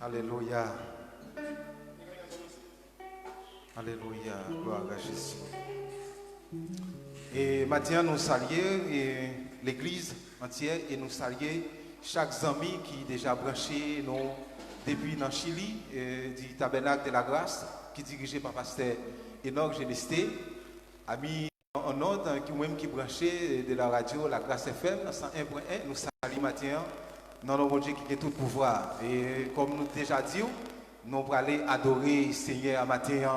Alléluia. Alléluia. Gloire à Jésus. Et maintenant, nous saluons l'église entière et nous saluons chaque ami qui est déjà branché nous, depuis dans Chili, du Tabernacle de la Grâce, qui est dirigé par pasteur Enoch Genesté, ami en ordre qui est branché de la radio La Grâce FM 101.1. Nous saluons maintenant dans notre Dieu qui a tout pouvoir. Et comme nous déjà dit, nous allons aller adorer le Seigneur matin,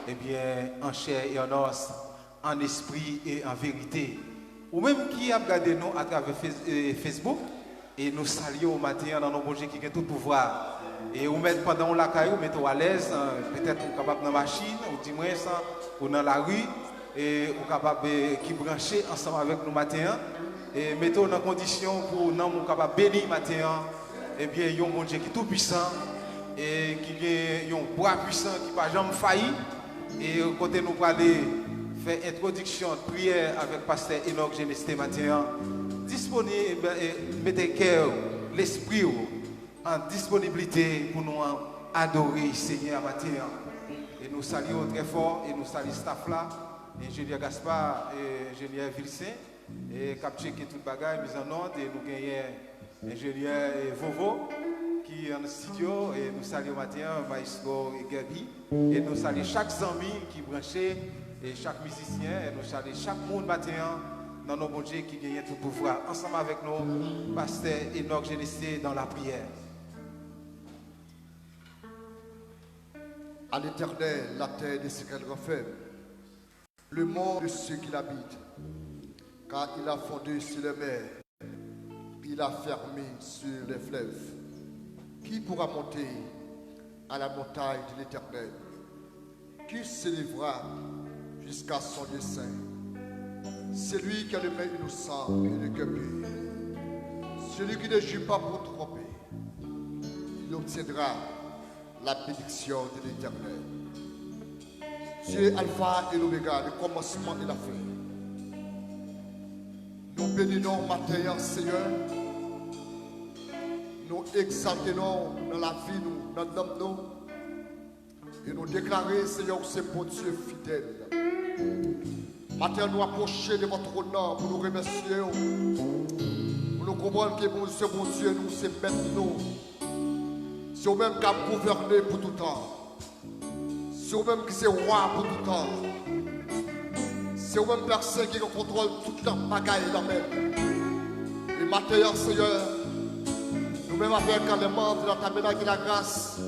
eh bien, en chair et en os, en esprit et en vérité. Ou même qui a regardé nous à travers Facebook, et nous saluons au matin dans notre Dieu qui a tout pouvoir. Et vous mettez pendant la caillou, vous mettez à l'aise, peut-être vous capable dans la machine, ou du moins ou dans la rue, et vous capable qui brancher ensemble avec nous matin. Et mettons dans condition pour nous capables bénir matin, eh bien, il y a un bon Dieu qui est tout puissant et qui a un bois puissant qui n'a pas jamais failli. Et côté nous aller faire introduction, prière avec pasteur Enoch Genesté matin, disponible, mettez cœur, l'esprit en disponibilité pour nous adorer le Seigneur matin. Et nous saluons très fort et nous saluons staff là, ingénieur Gaspard et ingénieur Vilsain. Et cap checker toute bagaille mise en ordre et nous gagnons l'ingénieur Vovo qui est en studio et nous saluons matin Maestro et Gabi et nous saluons chaque ami qui est branché et chaque musicien et nous saluons chaque monde matin dans nos bons dieux qui gagne tout pouvoir ensemble avec nous pasteur Enoch Genesté dans la prière. À l'Éternel la terre des secrets referme, le monde de ceux qui l'habitent. Car il a fondé sur les mers, il a fermé sur les fleuves. Qui pourra monter à la montagne de l'Éternel? Qui s'élèvera jusqu'à son lieu saint? Celui qui a le main innocent et le cœur pur, celui qui ne joue pas pour tromper, il obtiendra la bénédiction de l'Éternel. Dieu Alpha et l'Oméga, le commencement et la fin. Nous bénissons matin, Seigneur. Nous exaltons dans la vie, nous, dans l'homme, nous. Et nous déclarons, Seigneur, que c'est pour Dieu fidèle. Matin, nous approchons de votre nom pour nous remercier. Pour nous comprendre que c'est bon Dieu, nous, c'est maître nous. C'est vous-même qui a gouverné pour tout temps. C'est vous-même qui est roi pour tout temps. C'est vous-même personne qui contrôle tout le temps, bagaille dans même. Et maintenant, Seigneur, nous-mêmes avec les membres de la tabernacle de la grâce,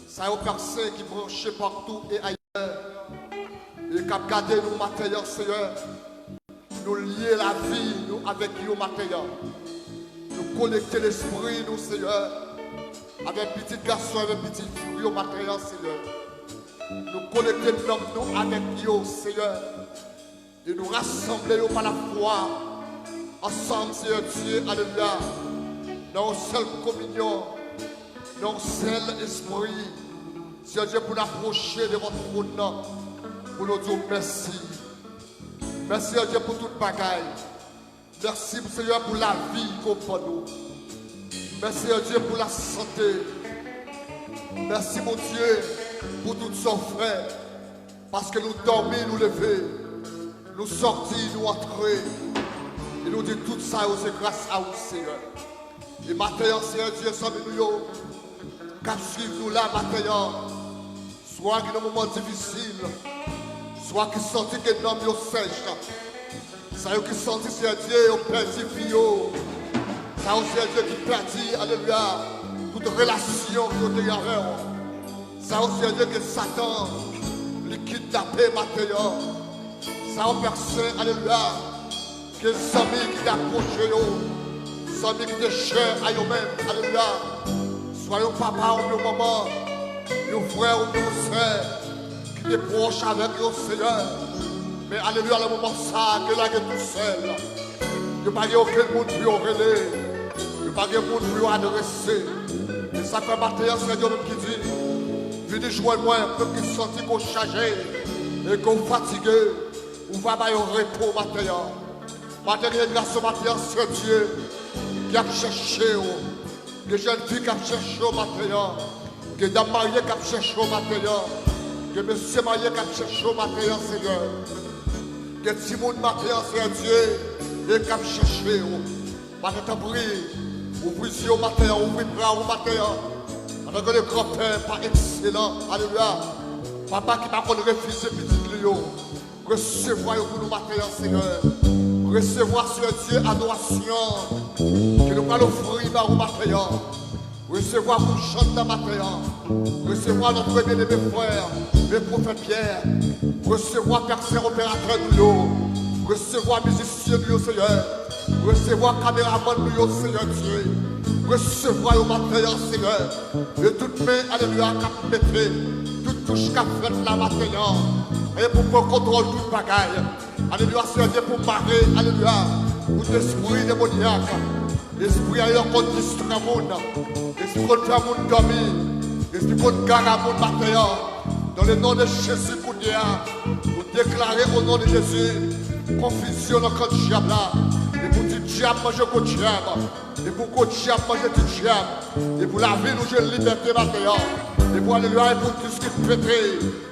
ça y a personne qui branche partout et ailleurs. Et qui a gardé nous maintenant, Seigneur, nous lier la vie nous avec nous maintenant. Nous connecter l'esprit, nous, Seigneur, avec petit garçon, avec petit fille, maintenant, Seigneur. Nous connecter l'homme, nous, avec nous, Seigneur. Et nous rassembler par la foi ensemble, Seigneur Dieu, alléluia, dans une seule communion, dans un seul esprit, Seigneur Dieu, pour nous approcher de votre trône, pour nous dire merci. Merci, Seigneur Dieu, pour toute bagaille. Merci, Seigneur, pour la vie qu'on fait nous. Merci, Seigneur Dieu, pour la santé. Merci, mon Dieu, pour tous nos frères, parce que nous dormons, nous lever. Nous sortir, nous entrer. Et nous dire tout ça, c'est grâce à vous, Seigneur. Et maintenant, Seigneur Dieu, sommes nous, qu'à suivre nous là, maintenant. Soit qu'il y a un moment difficile, soit qu'il sortit que nous sommes sèches. Ça y est, qui sortit, Seigneur Dieu, on perd vie. Ça y est, Seigneur Dieu, qui perdit, alléluia, toute relation que nous avons. Ça y est, Seigneur Dieu, que Satan, les kidnappé maintenant. Ça a personne, alléluia, que les amis qui t'approchent, les amis qui te cherchent à eux-mêmes, alléluia. Soyons papa ou nos mamans, nos frères ou nos sœurs, qui te proches avec eux, Seigneur. Mais alléluia, le moment ça, que là, que tout seul. Il n'y a pas aucun monde pour relayer, il n'y a pas de monde pour adresser. Et ça fait matin, c'est Dieu qui dit, venez joindre moi, un peu qui sortit qu'on chargé. et qu'on fatigué, on va avoir un repos matin. Matin, grâce au matin, c'est Dieu qui a cherché, des jeunes filles qui ont cherché au matin, des dames mariées qui ont cherché au matin, des messieurs mariés qui ont cherché au matin, Seigneur. Des petits monde matin, c'est Dieu, et qui ont cherché. Matin, t'as pris, ouvre les yeux au matin, ouvre les bras au matin. Avec le grand-père, pas excellent, alléluia. Papa qui m'a refusé petit Léo. Recevoir pour nous matin, Seigneur. Recevoir sur Dieu adoration. Que nous allons offrir au matin. Recevoir pour chanter dans matin. Recevoir notre bien-aimé frère, le prophète Pierre. Recevoir personne opérateur de nous. Recevoir musicien de nous, Seigneur. Recevoir caméraman de nous, Seigneur Dieu. Recevoir au matin, Seigneur. Et toute main, alléluia, qu'a pété. Toute touche qu'a fait la matin. Et pour qu'on contrôle toute bagaille. Alléluia, Seigneur Dieu, pour marrer, alléluia. Pour l'esprit démoniaque. L'esprit ailleurs qu'on distrait le monde. L'esprit qu'on fait le monde dormir. L'esprit qu'on gagne le monde matin. Dans le nom de Jésus, pour déclarer au nom de Jésus. Confusion dans le diable là. Et pour du diable, manger le diable. Et pour que le diable mange du diable. Et pour la vie, nous j'ai liberté matin. Et pour alléluia, et pour tout ce qui est pété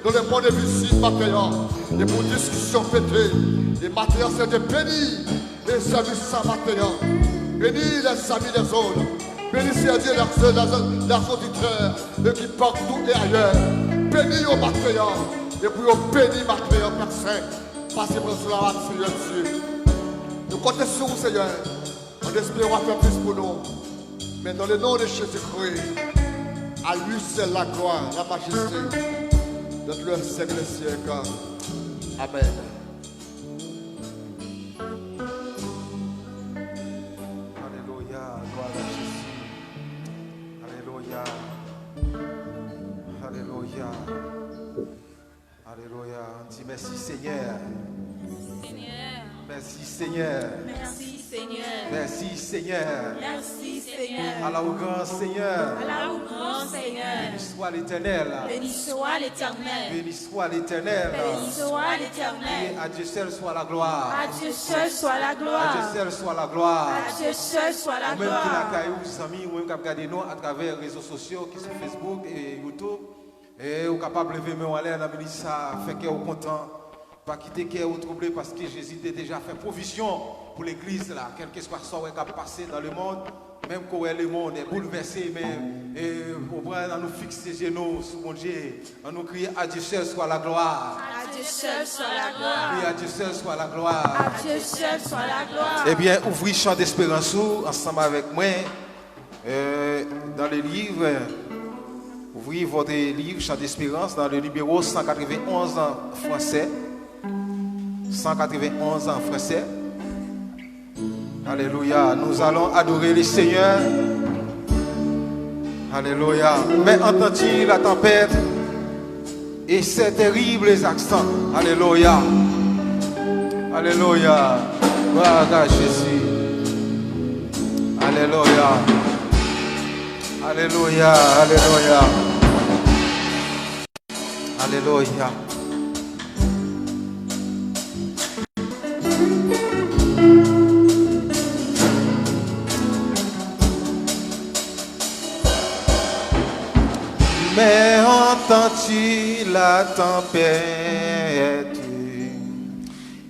dans le monde invisible matin. Et pour discussion pété. Et matin, c'est de bénir les amis ça matin. Bénir les amis des autres. Bénir Dieu les auditeurs. Et qui partout et ailleurs. Bénir au matin. Et pour bénir matin, personne. Passez pour cela, Seigneur Dieu. Nous comptons sur vous, Seigneur. En espérant faire plus pour nous. Mais dans le nom de Jésus-Christ, à lui seul la gloire, la majesté, de tout le siècle des siècles. Amen. Alléluia, gloire à Jésus. Alléluia. Alléluia. Alléluia. On dit merci Seigneur. Merci Seigneur. Merci Seigneur. Merci Seigneur. Merci Seigneur. Allah au grand Seigneur. Allah au grand Seigneur. Béni soit l'Éternel. Béni soit l'Éternel. Béni soit l'Éternel. Béni soit Et l'Éternel. à Dieu seul soit la gloire. À Dieu seul soit la À Dieu gloire. seul soit la gloire. À Dieu seul soit la Ou même qui gloire. n'a qu'à vous amis, ou même qui a regardé nous à travers les réseaux sociaux qui sont Facebook et YouTube. Et vous capable de lever main en l'air dans le ça fait que vous content. Pas quitter cœur ou troublé parce que Jésus a déjà fait provision pour l'église là, quel que soit ce qui a passé dans le monde, même quand le monde est bouleversé, mais on va nous fixer les genoux sur mon Dieu, on nous crie à Dieu seul soit la gloire. À Dieu seul soit la gloire. Et à Dieu seul soit la gloire. À Dieu seul soit la gloire. Eh bien, ouvrez Chant d'Espérance ensemble avec moi dans le livre. Ouvrez votre livre Chant d'Espérance dans le numéro 191 en français. 191 en français. Alléluia. Nous allons adorer le Seigneur. Alléluia. Mais entends-tu la tempête et ces terribles accents. Alléluia. Alléluia. Gloire à Jésus. Alléluia. Alléluia. Alléluia. Alléluia. Mais entends-tu la tempête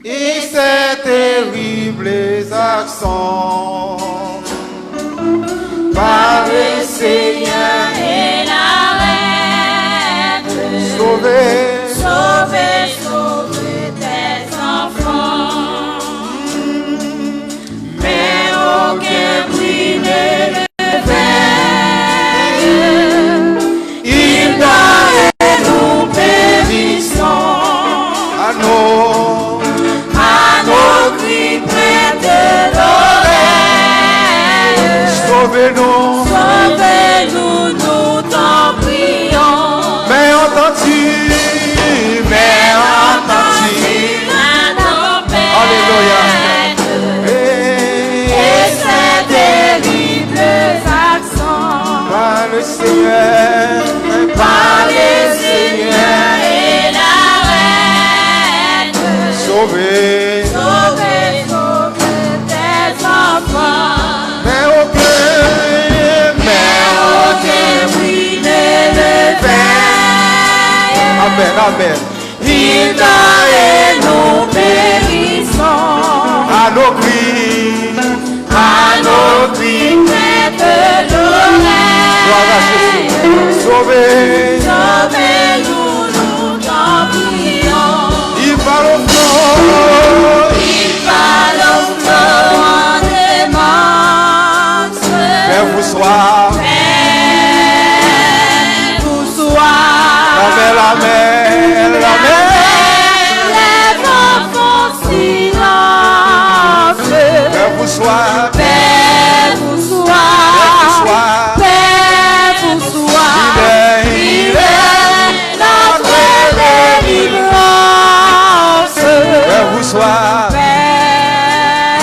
et ces terribles accents par le Seigneur Et l'arrête. sauvé, Sauver, sauver tes enfants. Mais aucun bruit ne le veille. Il doit et nous périssons. à nos À nos cris près de l'oreille. sauvez-nous. Sauvez-nous, nous t'en prions. Mais entends-tu La tempête. Alléluia. Et ces terribles accents. Par le Seigneur, Par le Seigneur et la reine. Amen, amen. Il dort et nous périssons. À nos cris, Prête l'oreille. gloire à Jésus. Sauvez, Sauvez-nous, nous t'en prions. il parle au flot. Il parle au flot en démence. Père vous soit, Père vous soit. la mer, la mer, la mer. Les vents font silence. Père vous soit, Père vous soit. Père vous soit. Il est notre délivrance. Père vous soit. Père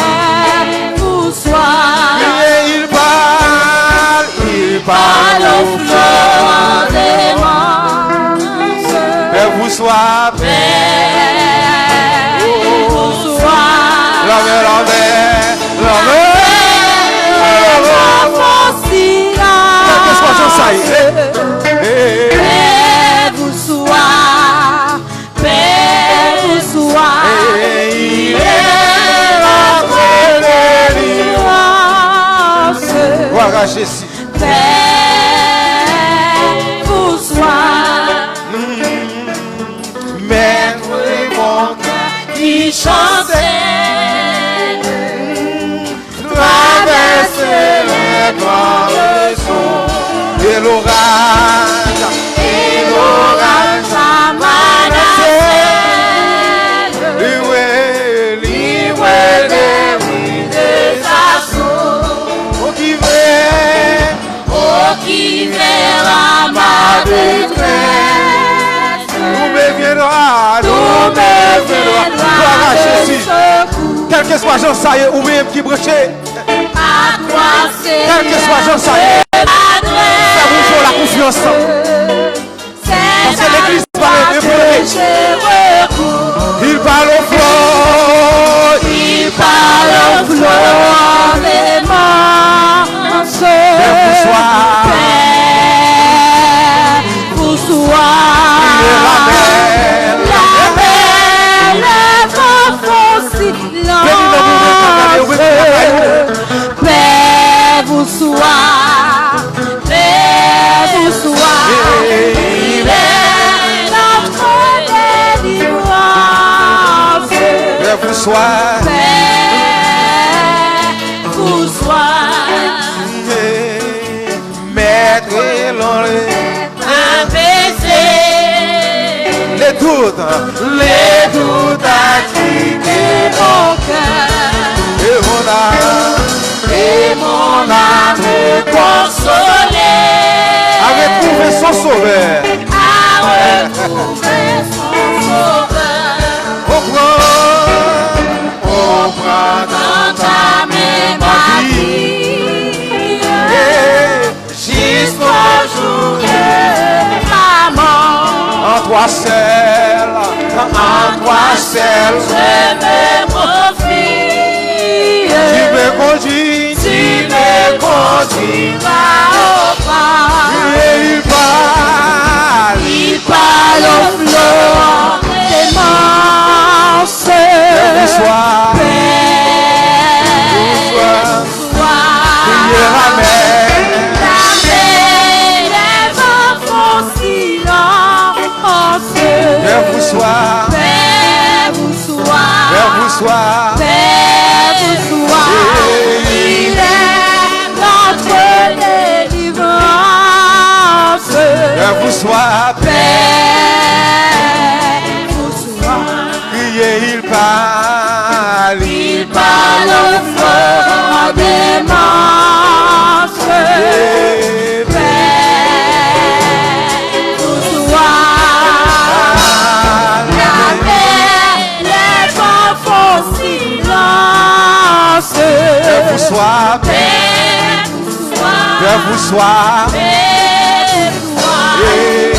vous soit. Et il Par parle le au flot flot. en démence. Père vous soit, Père vous soit. la mer, la mer, la mer. Quel que soit Jean Saïd. Père vous soit. Père vous soit. Il est notre délivrance. Gloire à Jésus. Père vous soit. Maître et mon cœur Qui chantait. traverser les grands et l'orage. Et l'orage a menacé. Des assauts. Oh qui vient, Oh, qui verra ma détresse. nous me viendra, nous me viendra. Gloire à Jésus. Quel que soit Jean Saïd ou même qui brûchait, À toi c'est quel que soit Jean Saïd, ça vous faut la confiance. Parce que l'église va lever pour il parle au flot, Il parle au flot en démence. Père vous soit, Père vous soit. la mer, La mer, les vents font silence. Père vous soit. Père vous soit. Il est notre délivrance. Père vous soit, Père vous soit. maître et l'enlève. Abaissez Les doutes à quitter mon cœur et mon âme, et mon âme consolée à retrouver son sauveur. à retrouver son sauveur. On prend Dans ta main ma vie jusqu'au jour de ma mort. en toi seul, Je me confie. tu me conduis, Tu me conduiras au pas. et il parle. Il parle au flot en démence. Père soit, Père soit. priez la mer, La mer, les vents font silence. Père vous soit, Père vous soit. Père vous soit, Père vous soit. Il est notre délivrance. Père vous soit, Père vous soit. priez, il parle, Il parle au flot en démence. Père vous soit. La mer, les vents font silence. Père vous soit, Père vous soit. Père vous soit, Père vous soit. et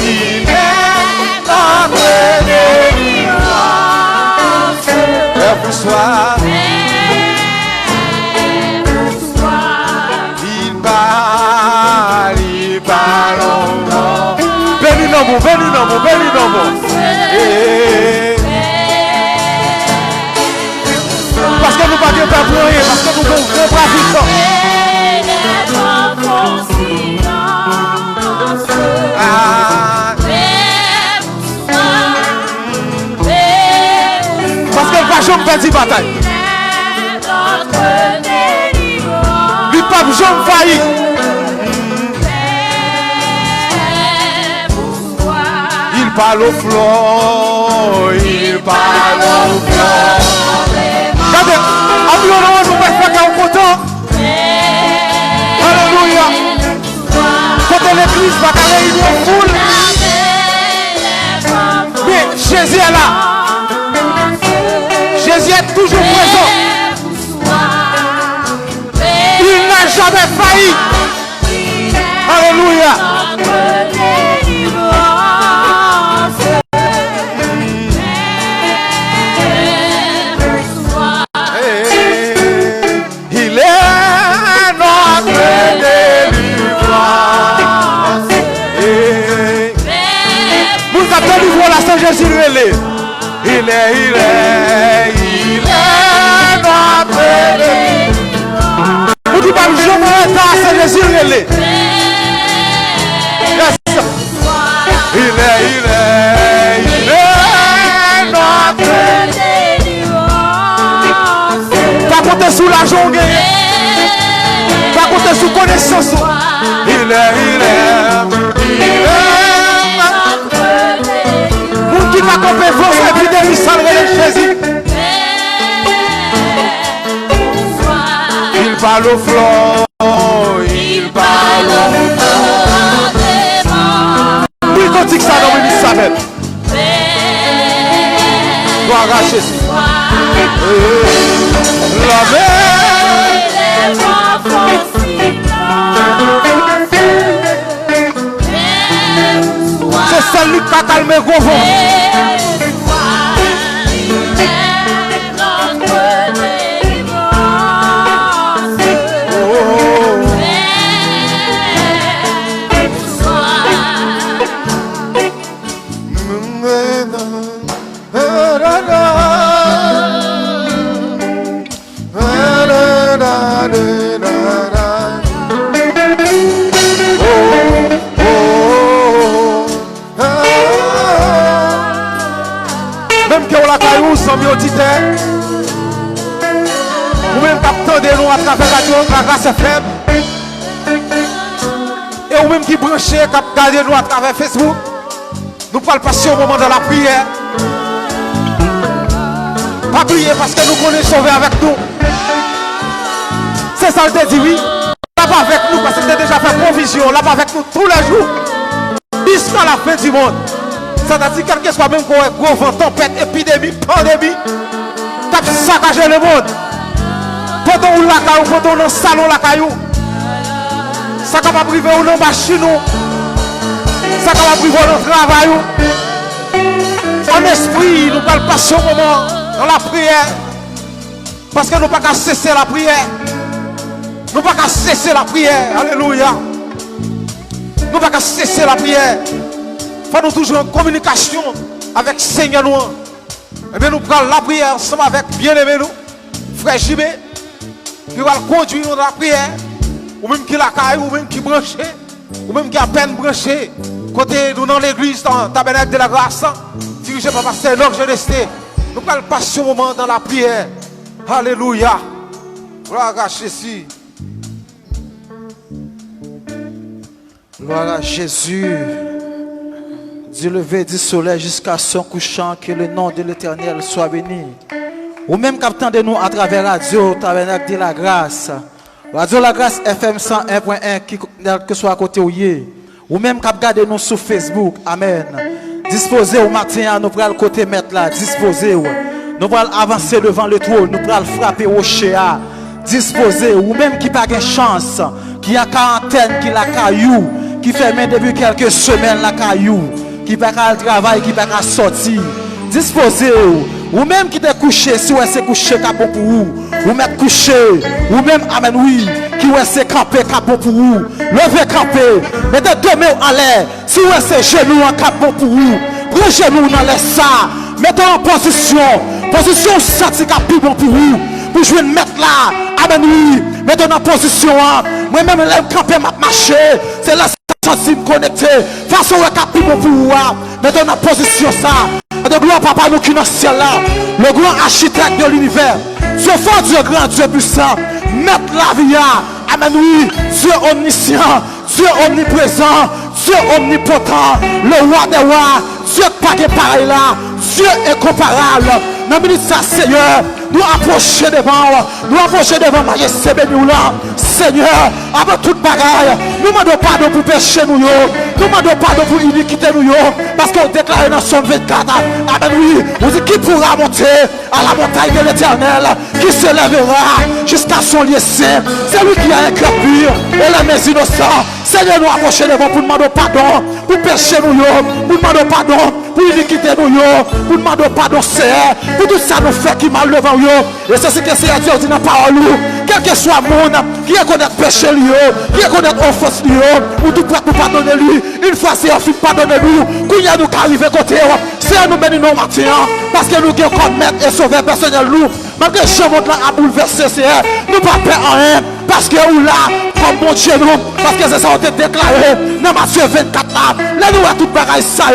il est Notre délivrance. Père vous soit, il parle, bénis nos mots, bénis nos mots, bénis nos mots. bravissant. Parce qu'elle va jamais perdre bataille. Lui pas jamais failli. Il parle au flot, il parle au flot. Regardez, environnement, nous ne pouvons pas être content. Alléluia. Quand l'église va à réunion foule, mais Jésus est là. Jésus est toujours présent. Il n'a jamais failli. Alléluia. Il est notre délivrance. Vous avez délivré la Saint Jésus lui est. Il est notre délivrance. Vous dites pas, je me rends à Saint Jésus lui est. Il est notre délivrance. Pas compter sous l'argent gagné. Pas compter sous connaissance. Il est vous qui va compter force épidémie sans le Jésus. Il parle au flot. Il parle au flot. Oui, quand il ça dans le ministère même. Gloire à Jésus. La c'est celui qui a calmé gros vent. Ou même capteur de nous à travers la grâce FM. Et ou même qui branché, qui regardez nous à travers Facebook. Nous parlons passer au moment de la prière. Pas prier parce que nous connaissons sauver avec nous. C'est ça le dit oui. Là-bas avec nous parce que tu as déjà fait provision. Là-bas avec nous tous les jours. Jusqu'à la fin du monde. Ça veut dire quel que soit même gros vent, tempête, épidémie, pandémie. T'as saccagé le monde. Pendant où la caillou, pendant dans le salon la caillou. Ça va priver ou dans la machine. Ça va priver dans le travail. En esprit, nous allons passer au moment dans la prière. Parce que nous ne pouvons pas cesser la prière. Nous ne pouvons pas cesser la prière. Alléluia. Nous ne pouvons pas cesser la prière. Il faut nous toujours en communication avec le Seigneur. Et bien nous prenons la prière ensemble avec bien-aimé nous, frère JB, qui va conduire nous dans la prière, ou même qui la caille, ou même qui branché, ou même qui a peine branché, côté nous dans l'église, dans le tabernacle de la grâce, dirigé par pasteur Enoch Genesté. Nous allons passer un moment dans la prière. Alléluia. Gloire à Jésus. Gloire à Jésus. Du lever du soleil jusqu'à son couchant, que le nom de l'Éternel soit béni. Ou même captant de nous à travers Radio Tabernacle de la Grâce. Radio La Grâce FM 101.1, que soit à côté où y est. Ou même cap garder nous sur Facebook. Amen. Disposez au matin, nous prenons le côté mettre là. Disposez. Nous allons avancer devant le trône. Nous allons frapper au chéa. Disposez. Ou même qui n'a pas de chance, qui a quarantaine, qui la caillou, qui fait même depuis quelques semaines la caillou, qui va à travail, qui va à sortir. Disposez ou même qui est couché, si vous êtes couché, c'est bon pour vous. Ou même couché, ou même, amen, oui, qui est campé, c'est bon pour vous. Levez campé, mettez deux mains en l'air. Si vous êtes genoux, c'est bon pour vous. Prenez genoux dans l'air ça. Mettez en position, ça c'est bon pour vous. pour jouer une mettre là. Amen, oui. Mettons en position. Moi-même, je camper, ma marcher. C'est là que je suis connecté. Façon où je suis pour vous. Mettons en position ça. De gloire, papa, nous qui dans le ciel là. Le grand architecte de l'univers. Dieu fort, Dieu grand, Dieu puissant. Mettre la vie. Amen, oui. Dieu omniscient. Dieu omniprésent. Dieu omnipotent. Le roi des rois. Dieu pas de pareil là. Dieu est comparable. Dans le ministre Seigneur, nous approcher devant majesté béni là. Seigneur, avant toute bagaille, nous demandons pardon pour péché nous. Nous demandons pardon pour iniquité nous. Parce qu'on déclare dans Somme 24. Amen, oui. Vous dites qui pourra monter à la montagne de l'éternel, qui se lèvera jusqu'à son lieu saint. C'est lui qui a un cœur pur et la main innocente. Seigneur, nous approcher devant pour demander pardon pour péché nous. Pour demander pardon pour iniquité nous. Pour demander pardon, Seigneur. Pour tout ça nous fait qui mal devant nous. Et c'est ce que c'est Dieu dit dans la parole. Quel que soit le monde qui reconnaît péché lui, qui reconnaît offense lui, ou tout prêt pour pardonner lui. Une fois c'est un film pardonner nous. Quand il y a nous qui arrivons côté, c'est nous bénir nos matin. Parce que nous avons comme maître et sauveur personnel nous. Malgré que je monte là à bouleverser, nous ne pas perdre rien. Parce que nous là, comme mon Dieu nous, parce que c'est ça on a déclaré dans Matthieu 24 là. Là nous avons tout bagaille ça,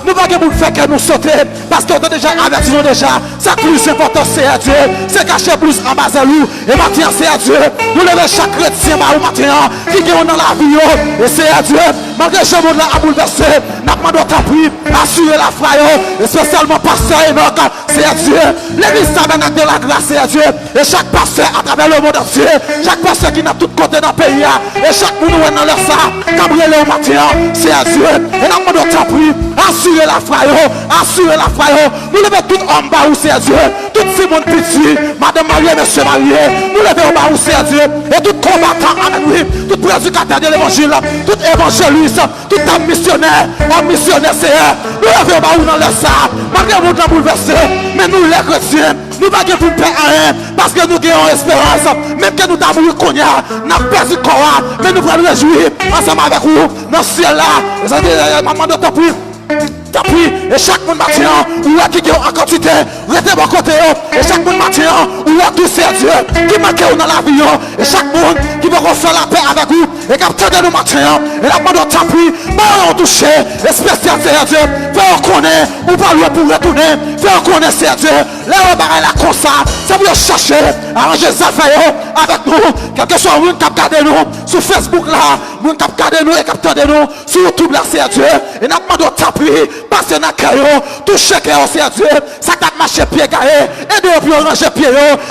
nous ne pouvons pas faire que nous sauter. Parce qu'on a déjà averti nous déjà. C'est plus important, c'est à Dieu. C'est cacher plus en bas à nous. Et maintenant c'est à Dieu. Nous levons chaque chrétien au matin qui est dans la vie. Et c'est à Dieu. Malgré que je monte là à bouleverser, nous demandons ta prière, assurer la foi. Et spécialement pasteur Enoch, c'est à Dieu. L'église tabernacle de la grâce, c'est à Dieu. Et chaque pasteur à travers le monde entier, chaque pasteur qui n'a tout côté dans le pays, et chaque monde dans leur ça, Gabriel au matin, c'est à Dieu. Et nous demandons ta prière, assurer la foi, assurer la foi. Nous levons tout en bas où c'est à Dieu. Tout ce monde petit, madame mariée, monsieur marié, nous levons en bas où c'est à Dieu. Et tout combattant, amen, oui, tout prédicateur de l'évangile, tout évangéliste, tout homme missionnaire, c'est nous levons en bas où dans leur ça, malgré le monde bouleversé, mais nous les chrétiens, nous ne pouvons pas faire rien, parce que nous avons espérance, même que nous avons connu, nous avons perdu le corps, mais nous pouvons nous réjouir ensemble avec vous, dans le ciel là, et ça dit, maman de ta prière. Puis, et chaque monde matin, ou là qui est en quantité, restez bon côté, et chaque monde matin, ou là tout c'est Dieu, qui manque dans la vie, et chaque monde qui veut faire la paix avec vous, et qui attendez nous matin, et la demande de tapis, on touche, et spécial c'est Dieu, faire reconnaître, ou pas loin pour retourner, faire reconnaître c'est Dieu, là on va la comme ça, c'est pour chercher, arranger ça affaires avec nous, quel que soit le monde qui a gardé nous, sur Facebook là, le monde qui a gardé nous, et qui a attendé nous, sur YouTube là c'est Dieu, et la demande de tapis, parce que dans le cœur, toucher le cœur, c'est Dieu. Ça t'a marché pied carré. Et de puis ranger pied.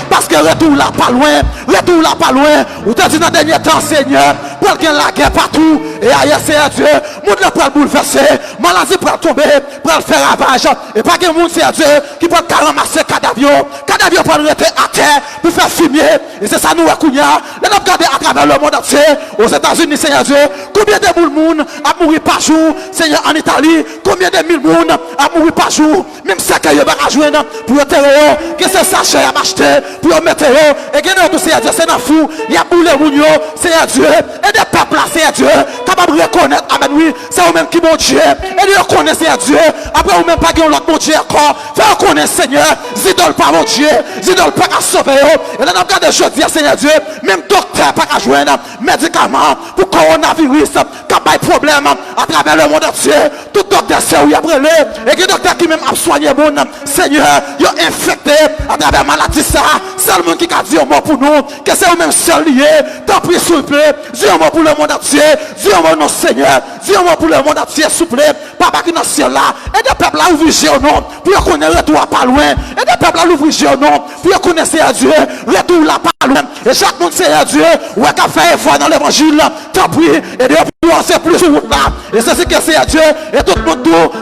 Parce que retour là pas loin. Retour là pas loin. Ou t'as dit dans le dernier temps, Seigneur. Pour qu'il y ait la guerre partout. Et ailleurs, c'est Dieu. Monde là pour le bouleverser. Maladie pour tomber. Pour le faire ravage. Et pas que le monde, c'est Dieu. Qui peut ramasser cadavre. Cadavre pour le rester à terre. Pour faire fumier. Et c'est ça nous, Kounia. Nous regardons à travers le monde entier. Aux États-Unis, Seigneur Dieu. Combien de monde a mouru par jour, Seigneur, en Italie. Combien de mille personnes à mourir par jour, même ça qu'il y a à joindre pour terre, que c'est ça cher à acheter, pour mettre, et que nous, c'est Dieu, c'est dans fou, il y a boulé mounio, c'est Dieu, et des peuples là, c'est Dieu, capable de reconnaître, amen, oui, c'est vous-même qui mon Dieu, et de reconnaître, c'est Dieu, après vous-même pas que l'autre mon Dieu encore, faire reconnaître, Seigneur, zidole pas mon Dieu, zidole pas à sauver, et là, nous regardons jeudi, Seigneur Dieu, même docteur pas à joindre, médicaments, pour coronavirus, qui a des problèmes à travers le monde entier, tout docteur, c'est où il y a brûlé, et que docteur qui même a soigné bon Seigneur, il a infecté à travers maladie ça, c'est le monde qui a dit un mot pour nous, que c'est eux-mêmes seuls liés, tant pis s'il vous plaît, dis un mot pour le monde entier, dis un mot non Seigneur, dis un mot pour le monde entier s'il vous plaît, papa qui est dans le ciel là, et des peuples là ouvrir au nom, pour qu'on ait retour pas loin, et des peuples là ouvrir au nom, pour qu'on ait à Dieu, retour là pas loin, et chaque monde c'est à Dieu, ou à faire effort dans l'évangile, tant pis, et depuis on sait plus route là, et c'est ce que c'est à Dieu, et tout le monde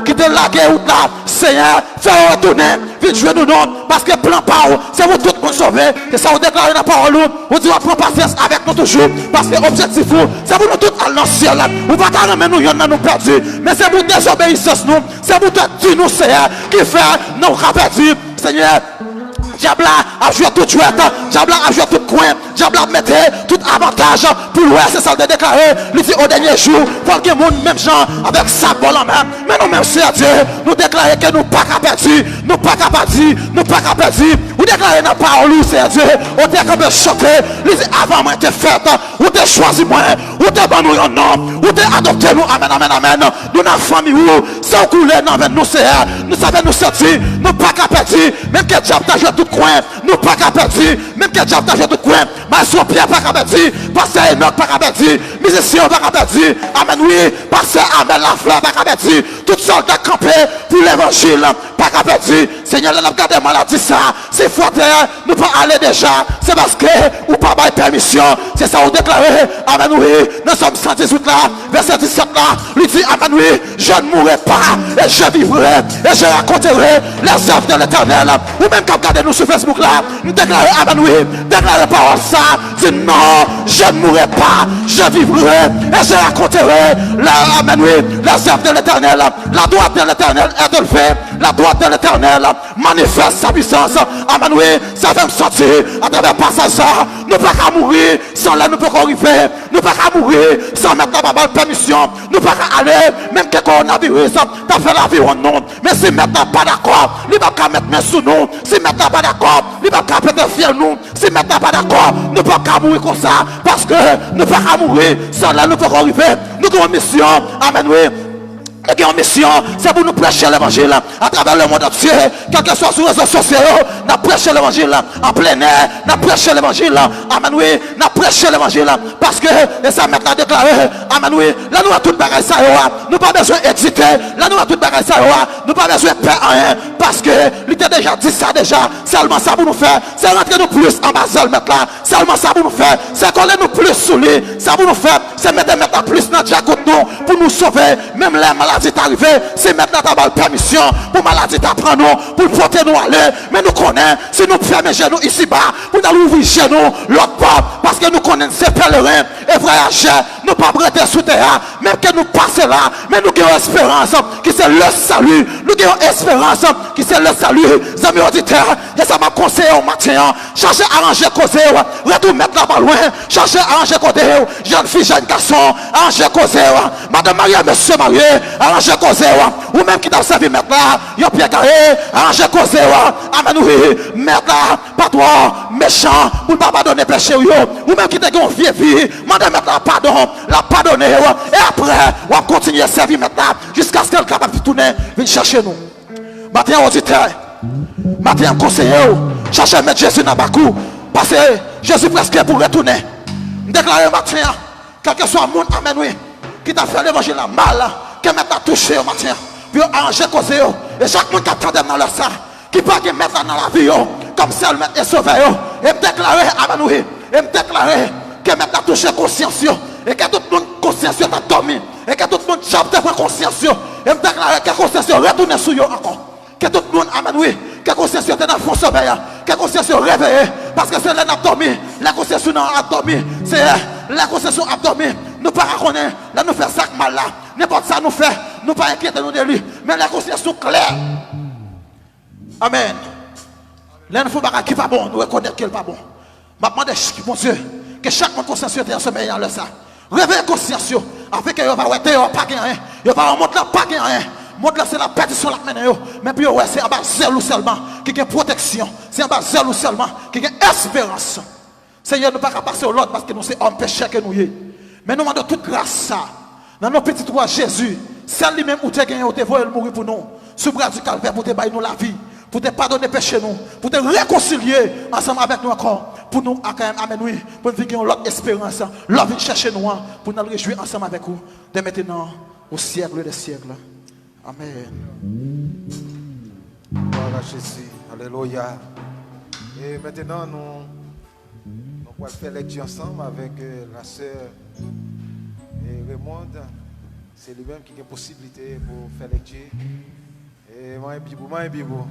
qui te lagué ou là, Seigneur, fais retourner, vite jouer nous non, parce que plan pas, c'est vous tout nous sauver, et ça vous déclare dans la parole, vous dites, prends patience avec nous toujours, parce que l'objectif, c'est vous nous tous à l'ancien, ou pas qu'à ramener nous, il y en a nous perdus, mais c'est vous désobéissance nous, c'est vous tout dire nous, Seigneur, qui fait nous perdus, Seigneur. Diable a joué tout jouet, diable a joué tout coin, diable a metté tout avantage pour louer, c'est ça de déclarer. Il dit au dernier jour, pour que monde même gens avec sa bonne en main, mais nous même c'est Dieu, nous déclarer que nous pas capables, nous pas capables, nous pas capables, ou déclarer dans la parole, c'est Dieu, on t'est capable de choquer, il dit avant moi t'es fait, ou t'es choisi moi, ou t'es bon nous un nom, ou t'es adopté nous, amen, amen, amen, nous dans la famille, sans couler, nous c'est, nous savons nous sortir, nous pas capables, même que diable t'a joué tout coin, nous pas capables, même que diable t'a joué tout coin, mais son Pierre pas capable, pasteur Enoch pas capable, musicien pas capable, amen, oui, pasteur Amen la fleur pas capable, tout soldat campé pour l'évangile, pas capable, Seigneur, nous avons gardé maladie ça, c'est fois nous pas aller déjà, c'est parce que ou pas avoir permission, c'est ça on déclaré, amen, oui, nous sommes 118 là, verset 17 là, lui dit, amen, oui, je ne mourrai pas, et je vivrai, et je raconterai les œuvres de l'éternel, ou même quand regardez nous sur Facebook là, nous déclarons, amen, oui, déclarez parole ça, dit non, je ne mourrai pas, je vivrai, et je raconterai, amen, oui, les œuvres de l'éternel, la droite de l'éternel est élevée, la droite de l'éternel manifeste sa puissance, amen, oui, ça va me sortir à travers le passage ça, nous pas qu'à mourir, sans là nous pas qu'à arriver, nous pas qu'à mourir, sans mettre la balle permission, nous pas qu'à aller, même que coronavirus, t'as fait la vie au nom, mais si maintenant pas d'accord, il va qu'à mettre main sous nous, si maintenant pas d'accord, il va qu'à péter fier nous, si maintenant pas d'accord, nous pas qu'à mourir comme ça, parce que nous pas qu'à mourir, sans là nous pas qu'à arriver, nous avons une mission, amen, oui. Et en mission, c'est pour nous prêcher l'évangile à travers le monde entier. Quel que soit sur les réseaux sociaux, nous prêchons l'évangile en plein air, nous prêchons l'évangile. Amen, oui, nous prêchons l'évangile. Parce que, et ça maintenant déclaré, amen, oui, là nous avons tout bagage ça, nous pas besoin d'éditer, là nous avons tout bagage ça, nous pas besoin de faire rien. Parce que, il t'a déjà dit ça déjà, seulement ça pour nous faire, c'est rentrer nous plus en bas maintenant là, seulement ça pour nous faire, c'est coller nous plus sous lui, ça pour nous faire, c'est mettre maintenant plus dans Dieu nous, pour nous sauver, même les malades. Maladie est arrivée, c'est maintenant ta balle permission pour maladie t'apprendre nous, pour porter nous aller. Mais nous connaissons, si nous fermons genoux ici-bas, pour nous ouvrir chez nous l'autre porte, parce que nous connaissons ces pèlerins et voyageurs, nous pas prêter sous terre, même que nous passons là, mais nous avons espérance qui c'est le salut, nous avons espérance qui c'est le salut. Amis auditeurs, et ça m'a conseillé au matin, cherchez à arranger causer, retour mettre là-bas loin, cherchez à arranger côté, jeune fille, jeune garçon, arranger causer, madame mariée, monsieur marié, arranger causer, ou même qui t'a servi maintenant, y'a bien carré, arranger causer, amen, oui, maintenant, pas toi, méchant, pour ne pas pardonner péché, ou même qui t'a une vieille vie, madame maintenant, pardon, la pardonner, et après, on va continuer à servir maintenant, jusqu'à ce qu'elle soit capable de tourner, venir chercher nous. Matin auditeur, matin conseiller, cherchez à mettre Jésus dans le cou, parce que Jésus presque pour retourner. Déclarer matin, quel que soit le monde, amen, oui, qui t'a fait l'évangile mal, qui m'a touché au matin, puis arranger cause, et chaque monde qui attend dans leur sang, qui peut mettre dans la vie, comme celle est sauvé, et me déclarer, amen, oui, et me déclarer que m'a touché conscience, et que tout le monde conscience t'a dormi, et que tout le monde chante pour conscience, et me déclarer que conscience retourne sur eux encore. Que tout le monde, amen, oui, que conscience est dans le fond sommeil, que conscience réveillée, parce que c'est là n'a dormi, la conscience n'a dormi, c'est la conscience a dormi, nous pas reconnaître, là nous faisons ça mal là, n'importe ça nous fait, nous pas inquiéter nous de lui, mais la conscience est claire. Amen. Là nous faut pas qui pas bon, nous reconnaître qu'il n'est pas bon. Je demande, mon Dieu, que chaque monde conscience est en sommeil en le ça. Réveille conscience, afin que vous ne pas gagner, vous ne pas monter pas gagner. Montre là c'est la perdition la mène mais puis ouais c'est en bas zèle ou seulement qui a protection, c'est en bas zèle ou seulement qui a espérance. Seigneur nous pas passer au l'autre parce que nous c'est homme péché que nous y est. Mais nous demandons toute grâce ça. Dans nos petits rois Jésus, celle lui-même où tu as gagné ou tu as mourir pour nous, sous bras du calvaire pour te bailler nous la vie, pour te pardonner péché nous, pour te réconcilier ensemble avec nous encore, pour nous quand même amen oui, pour nous vivre l'autre espérance, l'autre chercher nous pour nous réjouir ensemble avec vous de maintenant au siècle des siècles. Amen. Voilà Jésus. Alléluia. Et maintenant, nous allons faire lecture ensemble avec la sœur Raymond. C'est lui-même qui a la possibilité pour faire lecture. Et moi, et Bibou.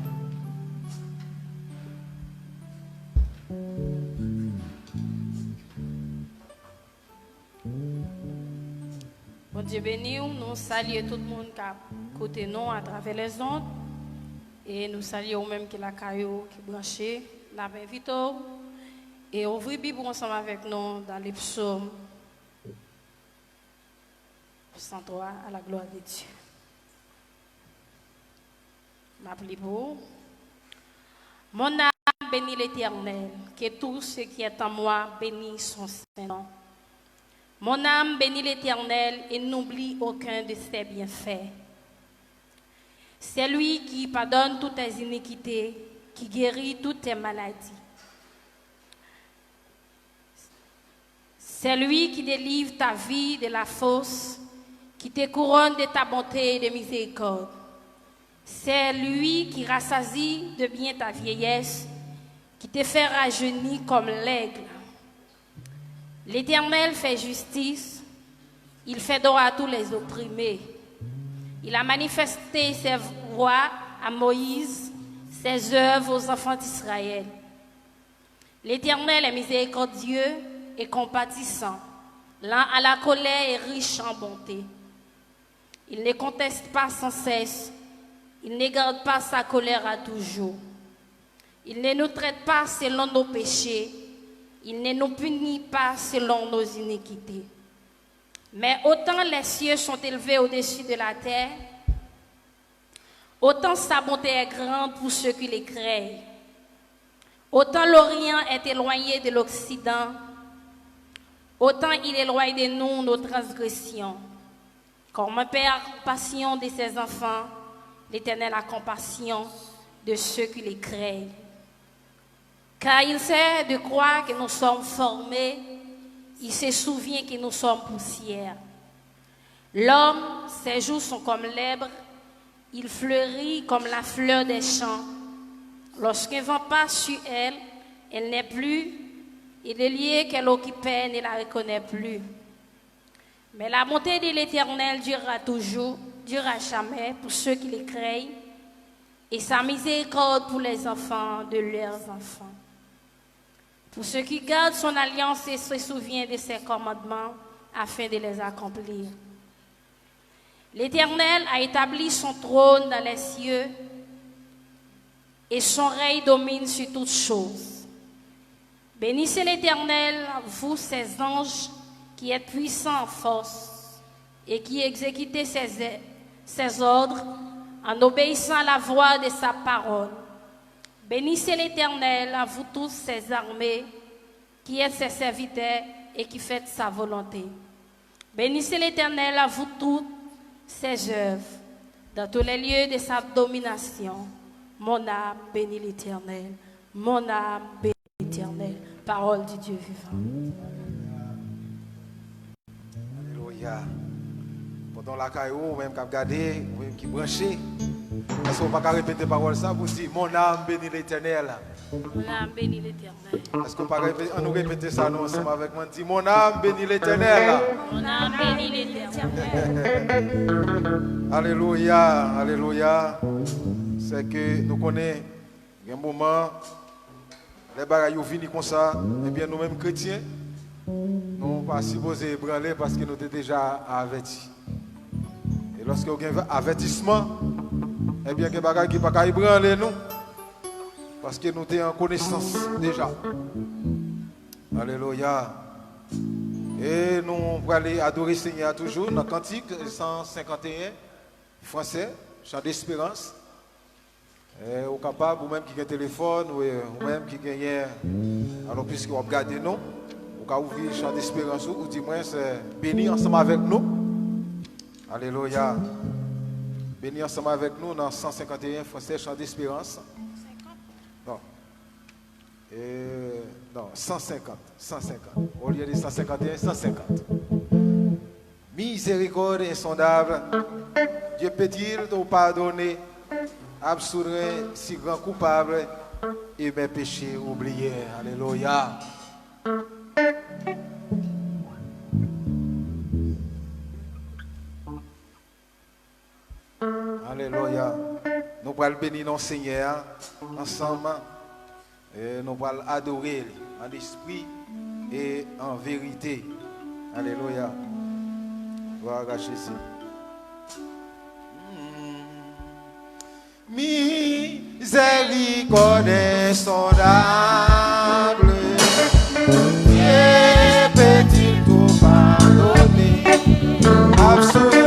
Bon Dieu béni, nous saluons tout le monde qui a côté nous à travers les ondes. Et nous saluons même qui la caillou qui est branché. nous invitons et ouvrir la Bible ensemble avec nous dans les psaumes 103 à la gloire de Dieu. M'appelez vous. Mon âme bénit l'Éternel, que tout ce qui est en moi bénisse son Saint-Nom. Mon âme bénit l'Éternel et n'oublie aucun de ses bienfaits. C'est lui qui pardonne toutes tes iniquités, qui guérit toutes tes maladies. C'est lui qui délivre ta vie de la fosse, qui te couronne de ta bonté et de miséricorde. C'est lui qui rassasie de bien ta vieillesse, qui te fait rajeunir comme l'aigle. L'Éternel fait justice, il fait droit à tous les opprimés. Il a manifesté ses voies à Moïse, ses œuvres aux enfants d'Israël. L'Éternel est miséricordieux et compatissant, lent à la colère et riche en bonté. Il ne conteste pas sans cesse, il ne garde pas sa colère à toujours. Il ne nous traite pas selon nos péchés, il ne nous punit pas selon nos iniquités. Mais autant les cieux sont élevés au-dessus de la terre, autant sa bonté est grande pour ceux qui les craignent. Autant l'Orient est éloigné de l'Occident, autant il éloigne de nous nos transgressions. Comme un père a compassion de ses enfants, l'Éternel a compassion de ceux qui les craignent. Car il sait de quoi que nous sommes formés, il se souvient que nous sommes poussière. L'homme, ses jours sont comme l'herbe, il fleurit comme la fleur des champs. Lorsqu'un vent passe sur elle, elle n'est plus, et le lieu qu'elle occupait ne la reconnaît plus. Mais la bonté de l'Éternel durera toujours, durera jamais pour ceux qui les craignent, et sa miséricorde pour les enfants de leurs enfants. Pour ceux qui gardent son alliance et se souviennent de ses commandements afin de les accomplir. L'Éternel a établi son trône dans les cieux et son règne domine sur toutes choses. Bénissez l'Éternel, vous ses anges qui êtes puissants en force et qui exécutez ses ordres en obéissant à la voix de sa parole. Bénissez l'Éternel, à vous tous ses armées, qui êtes ses serviteurs et qui faites sa volonté. Bénissez l'Éternel, à vous toutes ses œuvres, dans tous les lieux de sa domination. Mon âme bénit l'Éternel, mon âme bénit l'Éternel. Parole du Dieu vivant. Alléluia. Pendant la caillou, même qui a regardé, même qui branché, est-ce qu'on ne peut pas répéter la parole ça pour dire mon âme bénit l'Éternel? Mon âme bénit l'Éternel. Est-ce qu'on peut nous répéter ça nous ensemble avec moi? Dit mon âme bénit l'Éternel. Mon âme bénit l'Éternel. Alléluia, alléluia. C'est que nous connaissons un moment, les bagailles viennent comme ça, et bien nous-mêmes chrétiens, nous ne sommes pas supposés ébranler parce que nous sommes déjà avertis. Et lorsque vous avez un avertissement, eh bien, il y a des bagailles qui ne peuvent pas ébranler nous, parce que nous sommes en connaissance déjà. Alléluia. Et nous allons aller adorer le Seigneur toujours dans le cantique 151, français, chant d'espérance. Ou capable, ou même qui a un téléphone, ou même qui a alors puisque vous regardez nous, vous pouvez ouvrir le chant d'espérance ou dis-moi c'est béni ensemble avec nous. Alléluia. Béni ensemble avec nous dans 151 français chant d'espérance. Non. Non, 150. Au lieu de 151, 150. Miséricorde insondable, Dieu peut-il te pardonner, absoudre si grand coupable et mes péchés oubliés. Alléluia. Alléluia. Nous allons bénir notre Seigneur ensemble et nous allons adorer en esprit et en vérité. Alléluia. Gloire à Jésus. Miséricorde miséricorde insondable. Dieu peut-il tout pardonner? Absolument.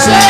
Je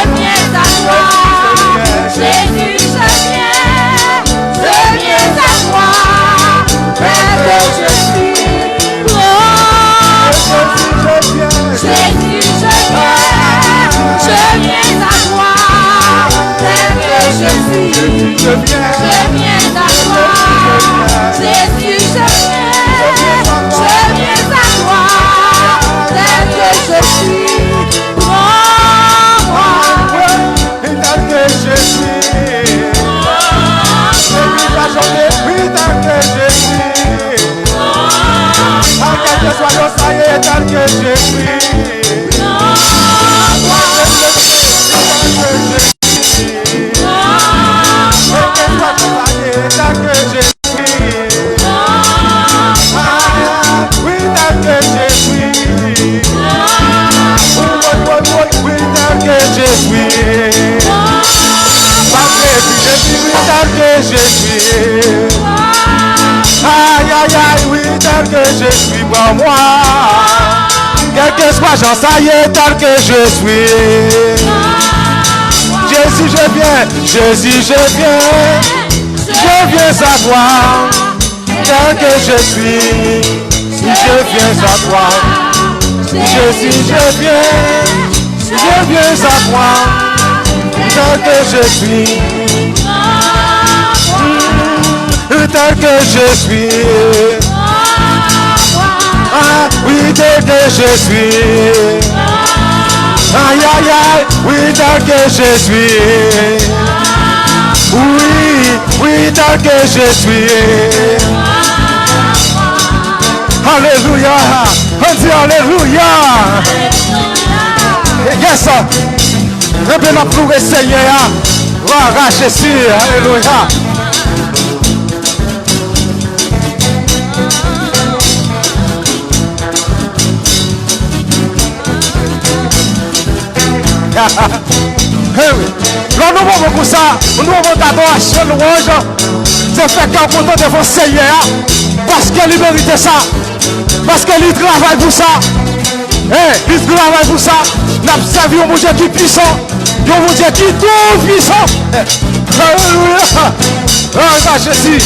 ça y est, tel que je suis. Je suis, aïe aïe aïe, oui, tel que je suis pour moi. Quel que soit, j'en ça y est, tel que je suis. Jésus, je viens, Jésus, je viens à toi. Tel que je suis, je viens à toi. Jésus, je viens à toi. Tel que je suis. Tel que je suis, ah, oui, tel que je suis, aïe aïe aïe, oui, tel que je suis, oui, tel que je suis, alléluia, on dit alléluia, yes, et bien on peut essayer, on va arracher sur, alléluia. Là, nous avons beaucoup ça, nous avons d'adoration, louange. C'est fait qu'en content de vos Seigneur, parce qu'il mérite ça, parce qu'il travaille pour ça. Il travaille pour ça. Nous avons servi un Dieu qui est puissant, un Dieu qui est tout puissant. Alléluia. Ah, Jésus.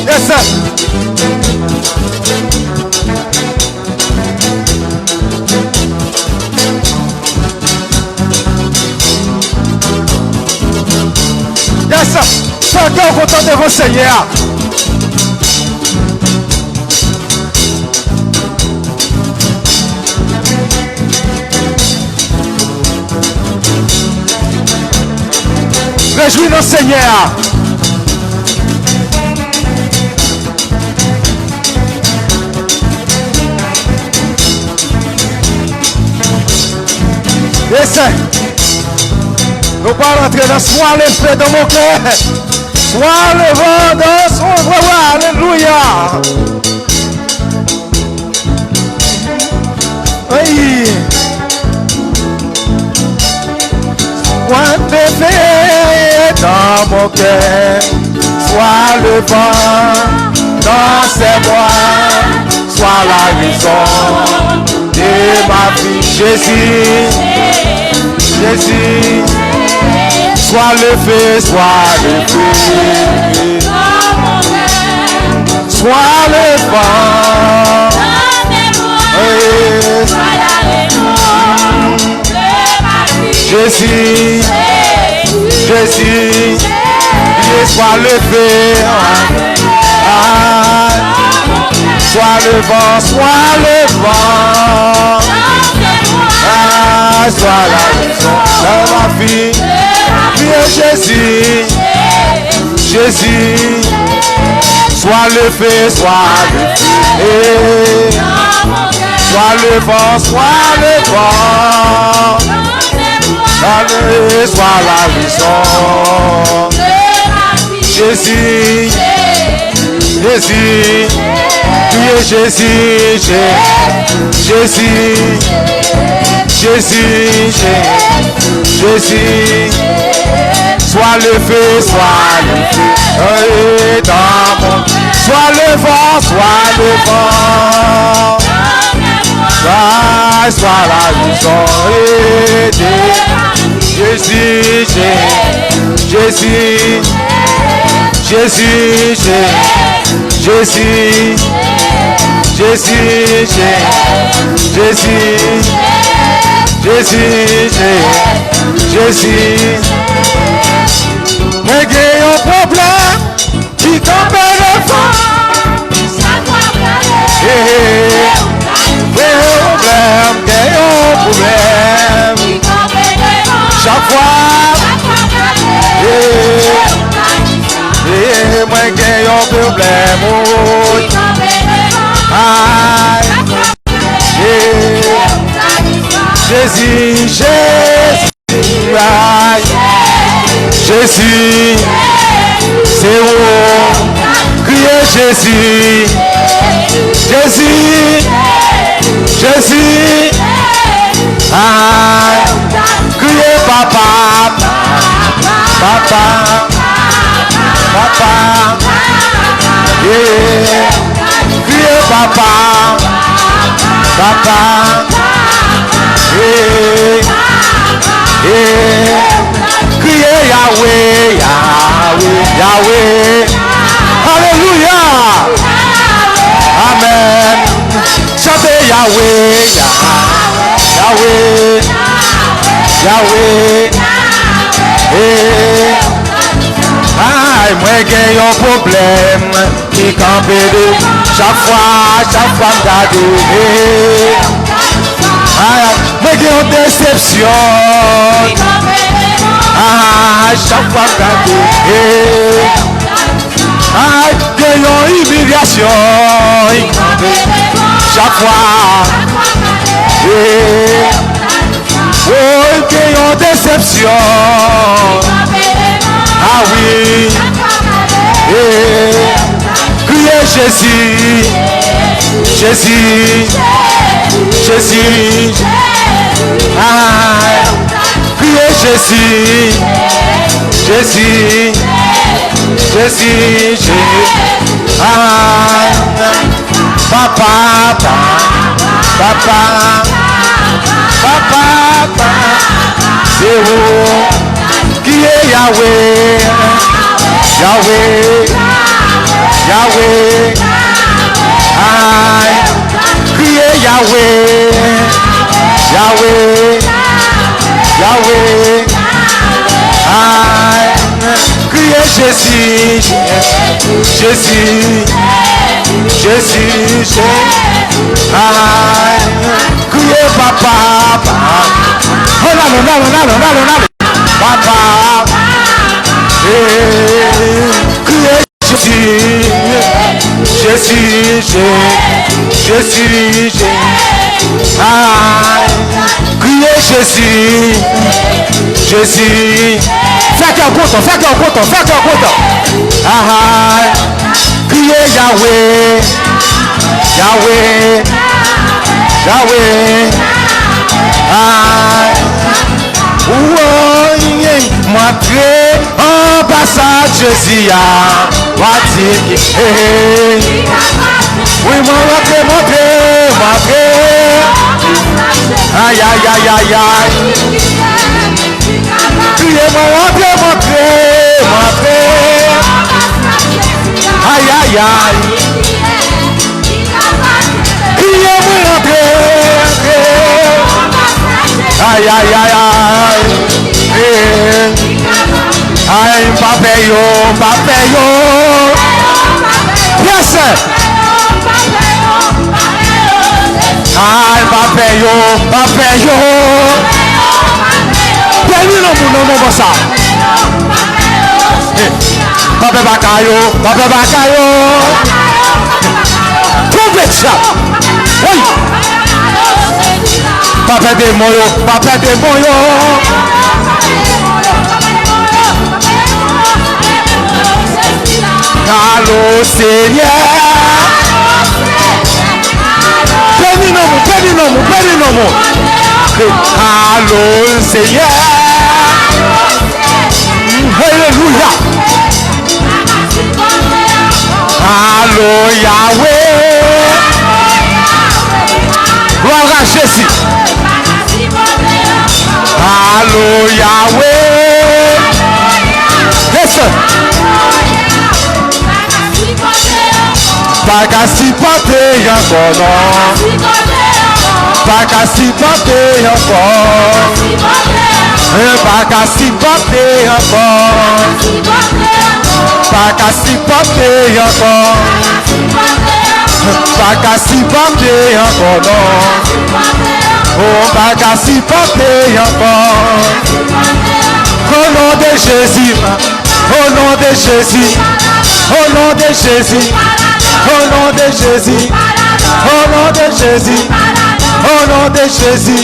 Yes, sir. Yes, c'est encore content de vos Seigneur. Réjouis-nous, Seigneur. Yes, nous pas rentrer dans soit l'effet dans mon cœur, soit le vent dans son bras. Alléluia. Oui. Soit l'effet dans mon cœur, soit le vent dans ses bras, soit la raison de ma vie. Jésus. Jésus, soit le feu, soit le feu, soit le vent, Jésus, Jésus, soit le feu, soit le vent, soit le vent. Soit la raison de ma vie, viens Jésus, Jésus, soit le feu, soit le feu, soit le vent, soit le vent, soit la raison, Jésus, Jésus, viens Jésus, Jésus. Jésus, Jésus, soit le feu, soit le feu, dans mon, soit le vent, soit le vent, soit la raison de Jésus, Jésus, Jésus, Jésus, Jésus, Jésus. Jésus, Jésus, mais il y a un problème qui tombe le vent. Problème, chaque fois, moi il y a un problème. Jésus, Jésus, aïe. Jésus, c'est où? Criez Jésus, Jésus, Jésus, aïe. Criez papa, papa, papa, yeah. Criez papa, papa, yeah, yeah. Criez Yahweh, Yahweh, Yahweh. Alléluia. Amen. Chantez Yahweh, Yahweh, Yahweh. Eh. Aïe, moi j'ai un problème qui campe de chaque fois m'garde. Aïe, moi j'ai une déception. Aïe, chaque fois m'garde. Aïe, j'ai une humiliation. Chaque fois. Oh, j'ai une déception. Ah oui, criez Jésus, Jésus, Jésus, ah, criez Jésus, Jésus, Jésus, Jésus, ah, papa, papa, papa, c'est où? Qui est Yahweh, Yahweh, Yahweh, aïe, criez Yahweh, Yahweh, Yahweh, aïe, criez Jésus, Jésus, Jésus, Jésus, aïe, criez papa, oh là là là là là là là. Papa, criez Jésus, Jésus, Jésus, Jésus, criez Jésus, Jésus, fais qu'un content, fais qu'un content, fais qu'un content, criez Yahweh, Yahweh, Yahweh, montrez en passage Jésus a pratiqué. Oui, montrez. Aïe, aïe, aïe, aïe, aïe. Criez-moi, montrez. Aïe, aïe, aïe. Criez-moi, montrez. Aïe, aïe, aïe, aïe. Aïe, papeyo. Yes, sir. Aïe, papeyo. Bienvenue dans mon bon ça. Pape bakayo. Trompette ça. Oui. Pape de moyo. Allô Seigneur. Bénis nous. Allô Seigneur. Alléluia. Allô Yahweh. Gloire à Jésus. Allô Yahweh. Listen. Pas qu'à s'y porter encore, non. Pas qu'à s'y porter encore. Pas qu'à s'y porter encore. Pas qu'à s'y porter encore. Pas qu'à s'y porter encore, non. Oh, pas qu'à s'y porter encore. Au nom de Jésus. Au nom de Jésus. Au nom de Jésus. Au nom de Jésus, au nom de Jésus, au nom de Jésus,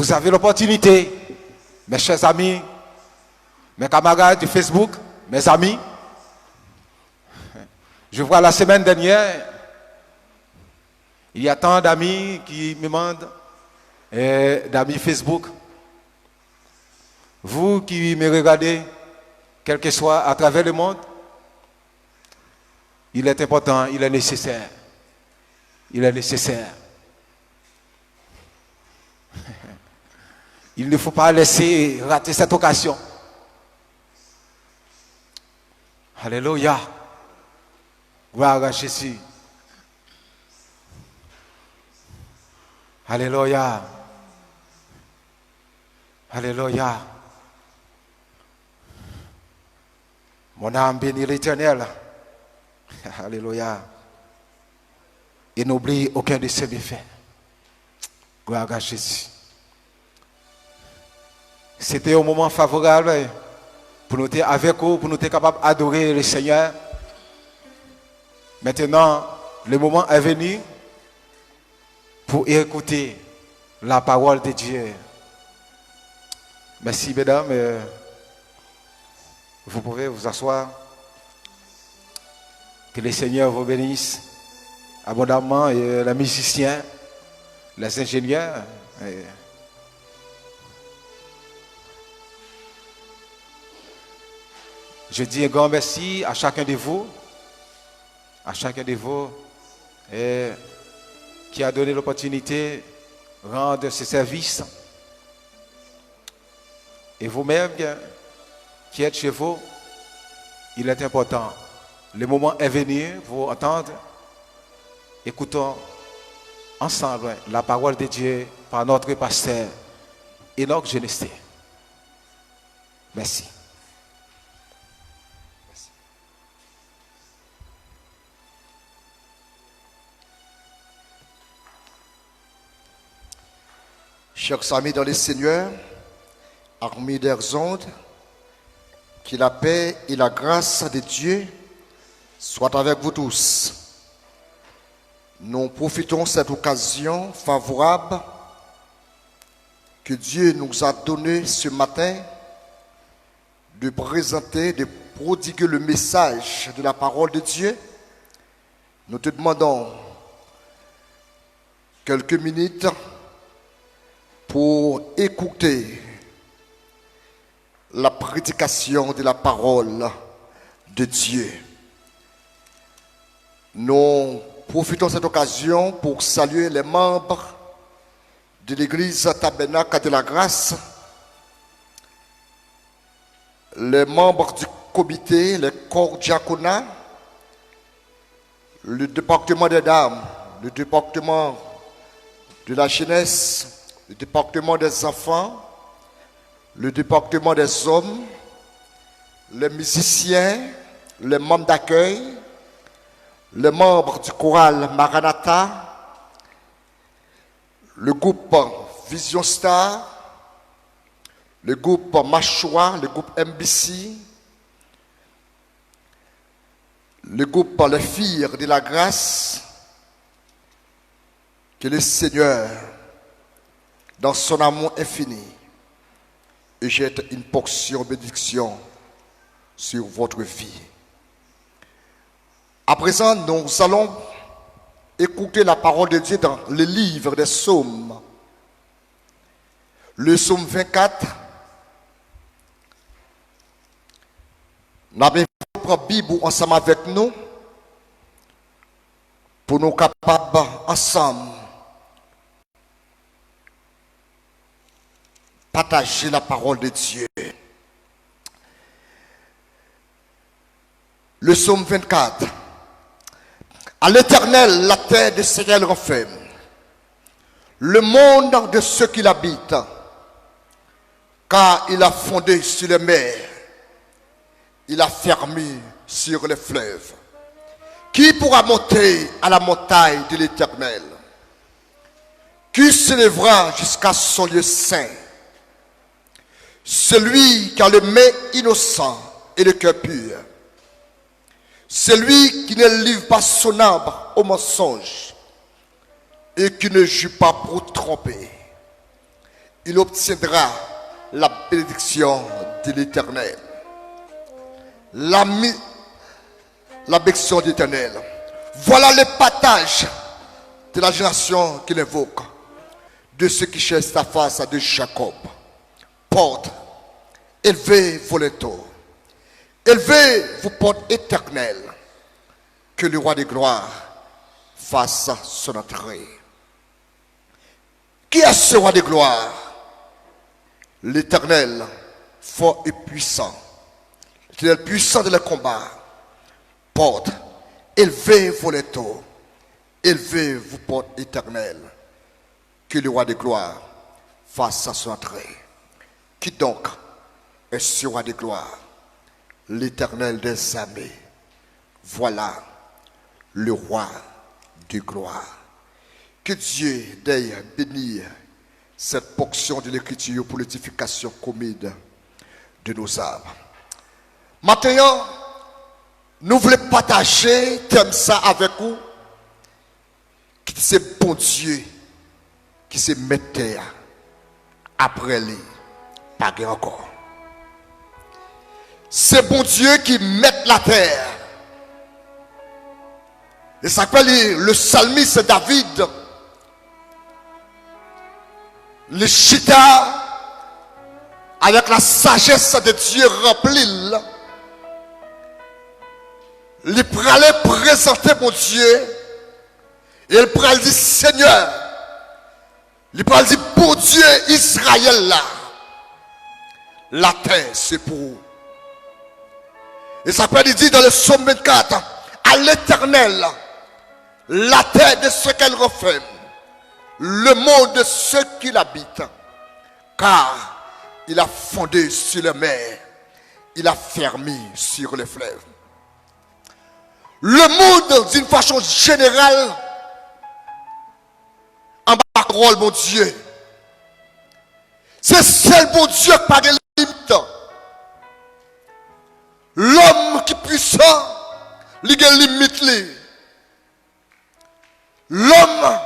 Vous avez l'opportunité, mes chers amis, mes camarades du Facebook, mes amis. Je vois la semaine dernière, il y a tant d'amis qui me demandent, d'amis Facebook. Vous qui me regardez, quel que soit à travers le monde, il est important, il est nécessaire. Il est nécessaire. Il ne faut pas laisser rater cette occasion. Alléluia. Gloire à Jésus. Alléluia. Alléluia. Mon âme bénit l'Éternel. Alléluia. Et n'oublie aucun de ses bienfaits. Gloire à Jésus. C'était un moment favorable pour nous être avec vous, pour nous être capables d'adorer le Seigneur. Maintenant, le moment est venu pour écouter la parole de Dieu. Merci, mesdames. Vous pouvez vous asseoir. Que le Seigneur vous bénisse abondamment, et les musiciens, les ingénieurs. Je dis un grand merci à chacun de vous, qui a donné l'opportunité de rendre ce service. Et vous-même qui êtes chez vous, il est important. Le moment est venu pour entendre. Écoutons ensemble la parole de Dieu par notre pasteur Enoch Genesté. Merci. Chers amis dans le Seigneur, armés des ondes, que la paix et la grâce de Dieu soient avec vous tous. Nous profitons de cette occasion favorable que Dieu nous a donnée ce matin de présenter, de prodiguer le message de la parole de Dieu. Nous te demandons quelques minutes pour écouter la prédication de la parole de Dieu. Nous profitons de cette occasion pour saluer les membres de l'église Tabernacle de la Grâce, les membres du comité, les corps diaconats, le département des dames, le département de la jeunesse, le département des enfants, le département des hommes, les musiciens, les membres d'accueil, les membres du choral Maranatha, le groupe Vision Star, le groupe Machua, le groupe MBC, le groupe Les Filles de la Grâce. Que le Seigneur, dans son amour infini, jette une portion de bénédiction sur votre vie. À présent, nous allons écouter la parole de Dieu dans le livre des psaumes. Le psaume 24. Nous avons pris la Bible ensemble avec nous pour nous capables ensemble partager la parole de Dieu. Le psaume 24. À l'Éternel, la terre de Seigneur renferme, le monde de ceux qui l'habitent, car il a fondé sur les mers, il a fermé sur les fleuves. Qui pourra monter à la montagne de l'Éternel? Qui s'élèvera jusqu'à son lieu saint? Celui qui a le main innocent et le cœur pur. Celui qui ne livre pas son âme au mensonge et qui ne joue pas pour tromper. il obtiendra la bénédiction de l'Éternel. La bénédiction de l'Éternel. Voilà le partage de la génération qu'il invoque, de ceux qui cherchent sa face de Jacob. Porte, élevez vos linteaux, élevez vos portes éternelles, que le roi des gloires fasse son entrée. Qui est ce roi des gloires? L'Éternel, fort et puissant, l'Éternel puissant de le combat. Porte, élevez vos linteaux, élevez vos portes éternelles, que le roi des gloires fasse son entrée. Qui donc est ce roi des gloires? L'Éternel des armées. Voilà le roi de gloire. Que Dieu d'aille bénir cette portion de l'écriture pour l'édification commune de nos âmes. Maintenant, nous voulons partager thème ça avec vous. Qui c'est bon Dieu qui se mettait après lui, pas encore. C'est bon Dieu qui met la terre. Et ça s'appelle le psalmiste David. Le chita avec la sagesse de Dieu remplie. Il prallait présenter mon Dieu. Et il prallait dire Seigneur. Il prallait dire pour Dieu Israël là. La terre c'est pour vous. Et ça peut dire dans le psaume 24. À l'Éternel. La terre de ce qu'elle renferme. Le monde de ceux qui l'habitent. Car il a fondé sur les mers. Il a fermé sur les fleuves. Le monde, d'une façon générale, en bas rôle, mon Dieu. C'est seul mon Dieu qui n'a pas de limite. L'homme qui est puissant, il a des limites. L'homme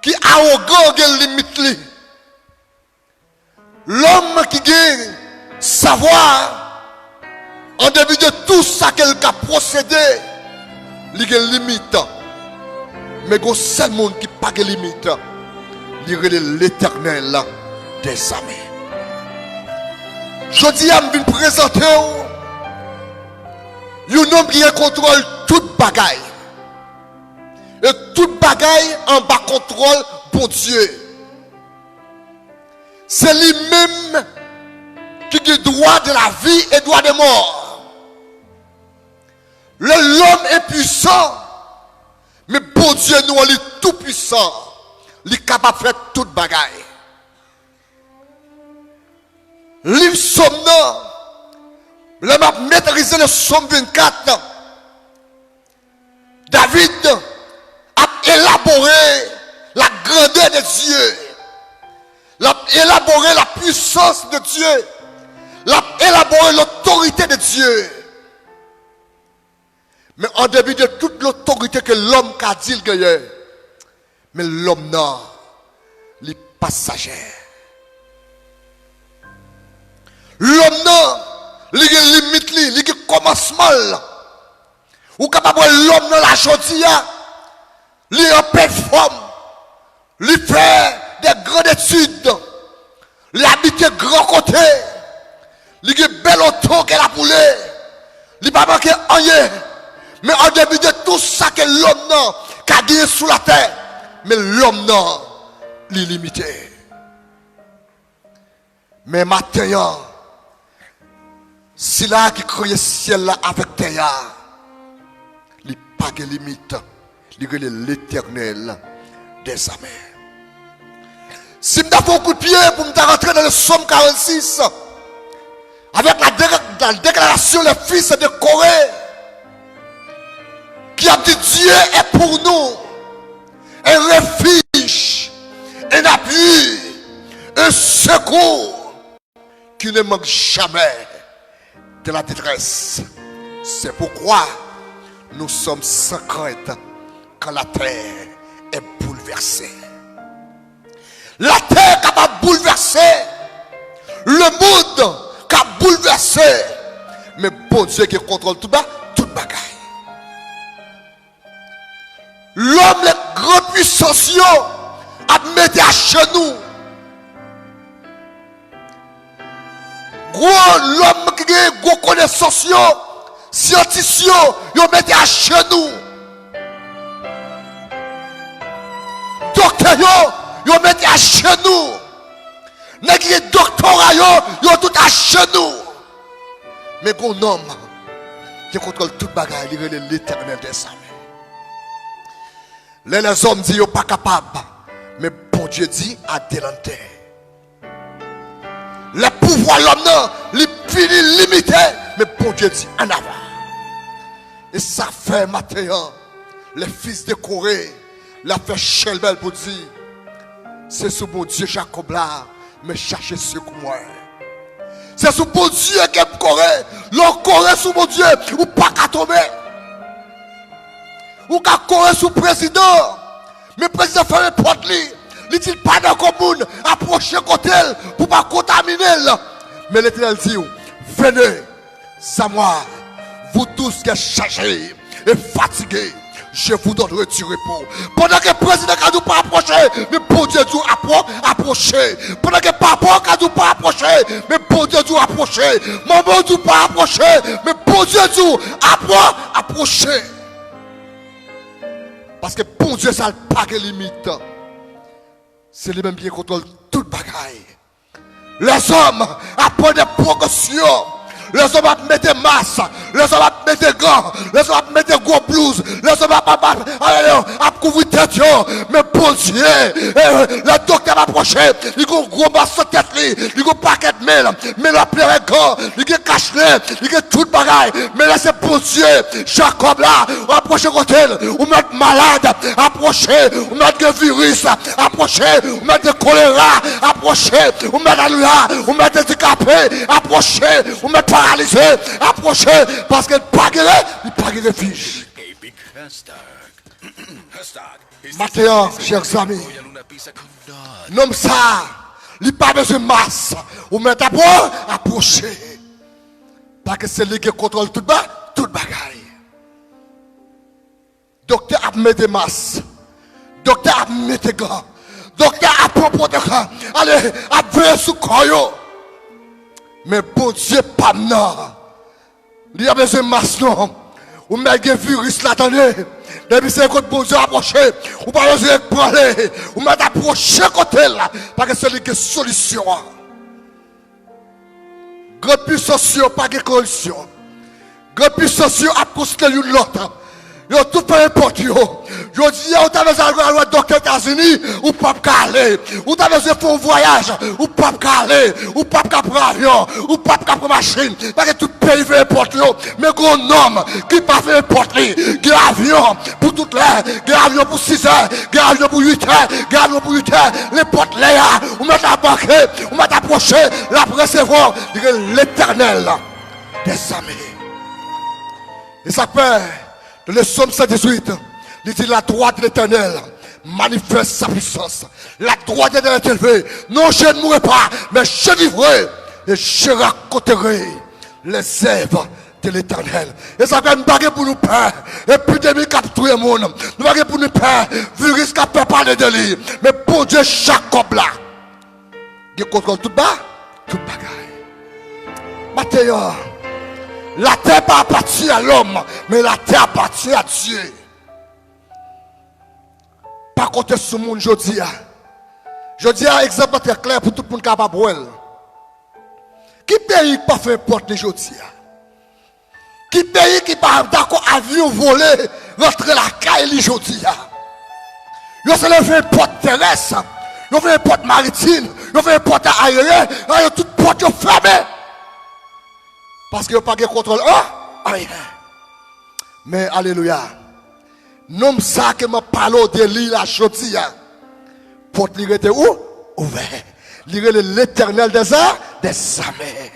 qui est arrogant, il a des limites. L'homme qui a savoir, en début de tout ça qu'il a procédé, il y a des limites. Mais il y a un seul monde qui n'a pas de limites. Il y a l'Éternel des armées. Je dis à me présenter un homme qui contrôle toute bagaille. Et toute bagaille en bas contrôle pour Dieu. C'est lui-même qui a droit de la vie et droit de mort. L'homme est puissant, mais pour Dieu, nous, il est tout puissant. Il est capable de faire toute bagaille. Livre Somme, le m'a maîtrisé le Somme 24. David a élaboré la grandeur de Dieu. Il a élaboré la puissance de Dieu. Il a élaboré l'autorité de Dieu. Mais en début de toute l'autorité que l'homme a dit le gagne, mais l'homme non, il est passager. L'homme non, il a limite, il a commencement. Ou capable l'homme dans la jodia, il performe, il fait des grandes études, il habite grand côté, il a belle auto qu'elle a poulé, il n'a pas manqué rien. Mais en début de tout ça que l'homme n'a qu'à gagner sous la terre, mais l'homme n'a l'illimité. Mais maintenant, c'est là qui crée le ciel là avec terre, il n'y a pas de limite, il y a l'Éternel des armées. Si je me fais un coup de pied pour me rentrer dans le psaume 46, avec la déclaration le fils de Corée, qui a dit Dieu est pour nous un refuge, un appui, un secours qui ne manque jamais de la détresse. C'est pourquoi nous sommes sans crainte quand la terre est bouleversée. La terre est capable de bouleverser Dieu qui contrôle tout bagaille. L'homme, les grandes puissances, a mis à genoux. L'homme qui a gros connaissances, scientifiques, ils ont mis à genoux. Docteurs, ils ont mis à genoux. Les doctorats, ils ont tout à genoux. Mais un homme qui contrôle toute bagaille, il est l'éternel des armées. Les hommes disent qu'ils ne sont pas capables. Mais bon Dieu dit à délanter. Le pouvoir de l'homme, il finit limité. Mais bon Dieu dit en avant. Et ça fait maintenant. Les fils de Corée, la fait Shelbel pour dire. C'est sous bon Dieu Jacob là. Mais cherchez ce que moi. C'est sous bon Dieu qui est Corée. L'on Corée sous mon Dieu. Ou pas qu'à tomber. Ou qu'à Corée sous président. Mais le président fait un porte lui. Il dit pas dans le commun. Approchez côté pour ne pas contaminer. Mais l'Éternel dit, venez, c'est moi. Vous tous qui êtes chargés et fatigués. Je vous donnerai du repos. Pendant que le président ne nous pas approcher, mais pour Dieu nous approcher. Pendant que papa ne nous pas approcher, mais pour Dieu nous approcher. Maman ne nous pas approcher, mais pour Dieu nous approcher. Parce que pour Dieu, ça n'a pas de limite. C'est lui-même qui contrôle toute bagaille. Les hommes apprennent des progressions. Les hommes mettent des masses, les hommes mettent des gants, les hommes mettent des gros blouses, les hommes couvrir tête. Mais pour Dieu, le docteur m'a approché, il a un gros masse sur tête, il a un paquet de mail, mais il a plein de gants, il a cache-nez, il a tout bagaille. Mais là c'est pour Dieu, Jacob là, approchez côté, ou mettre malade, approchez, ou mettre des virus, approchez, ou mettre des choléra, approchez, ou mettre alléluia, ou mettre des handicapés, approchez, ou mettre paralysé, approchez, parce qu'il pas de fiche. Maintenant, chers amis, nom ça, il pas besoin de masse, ou mettre à approcher, parce que c'est lui qui contrôle tout bagaille. Docteur a mis des masses, docteur a mis des gants, docteur a propos de gants, allez, à veiller sous corps. Mais bon Dieu, pas non. Il y a besoin de masse, non. Ou même des virus là, attendez. Depuis c'est quand bon Dieu approché, ou pas besoin de parler. Ou même d'approcher côté là. Parce que c'est lui qui est solution. Grand puissance, pas de corruption. Grand puissance, a construit l'autre. Yo tout peu importe yo. Yo dis ou t'as besoin de aller aux États-Unis ou pas aller. Ou t'as besoin de faire un voyage ou pas aller. Ou pas prendre avion ou pas prendre machine. Parce que tout pays fait importe yo. Mais gros homme qui pas fait importe lui. Qui avion pour toute l'heure, qui avion pour 6 heures, qui avion pour 8 heures, qui avion pour 8 heures. Les portes là, ou mettre à banquer, ou mettre à approcher, la recevoir l'Éternel des armées. Et ça fait le psaume 118, il dit la droite de l'Éternel manifeste sa puissance. La droite de l'Éternel est élevée. Non, je ne mourrai pas, mais je vivrai et je raconterai les œuvres de l'Éternel. Et ça fait une bague pour nous peur. Épidémie qui a tué le monde. Nous bague pour nous peur. Virus qui a fait parler de lui. Mais pour Dieu, Jacob là, il contrôle tout bas, tout bagaille. Mathéo. La terre pas appartient à l'homme, mais la terre appartient à Dieu. Par contre, ce monde, je dis, exemple très clair pour tout le monde capable de voir. Qui pays pas fait porte les jeudi? Qui pays qui pas d'accord avion volé, rentrer la caille les jeudi? Ils ont fait une porte terrestre, ils ont fait une porte maritime, ils ont fait une porte aérienne, ils ont toute porte fermée. Parce qu'il n'y a pas de contrôle. Oh, mais alléluia. Non, ça que je parle de l'île à Chotia. Pour te lire où? Ouvert. Lire l'Éternel des armées.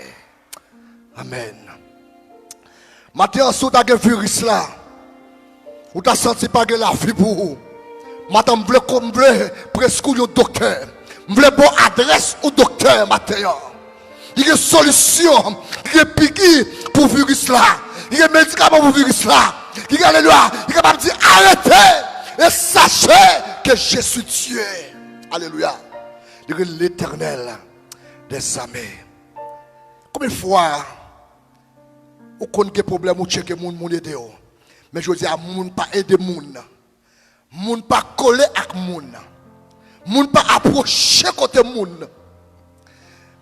Amen. Maintenant, si tu as un virus là, ou tu as senti pas que la vie pour vous. Maintenant, je veux combler presque au docteur. Je veux une bonne adresse au docteur maintenant. Il y a une solution. Il y a piqui pour le virus là. Il y a un médicament pour le virus là. Il y a alléluia. Il est capable de dire arrêtez et sachez que je suis Dieu. Alléluia. Il y a l'Éternel des armées. Combien de fois vous connaissez des problèmes ou checker les gens aider. Mais je dis à les gens pas aider les gens. Les gens pas coller avec les gens. Les gens pas approcher côté les gens.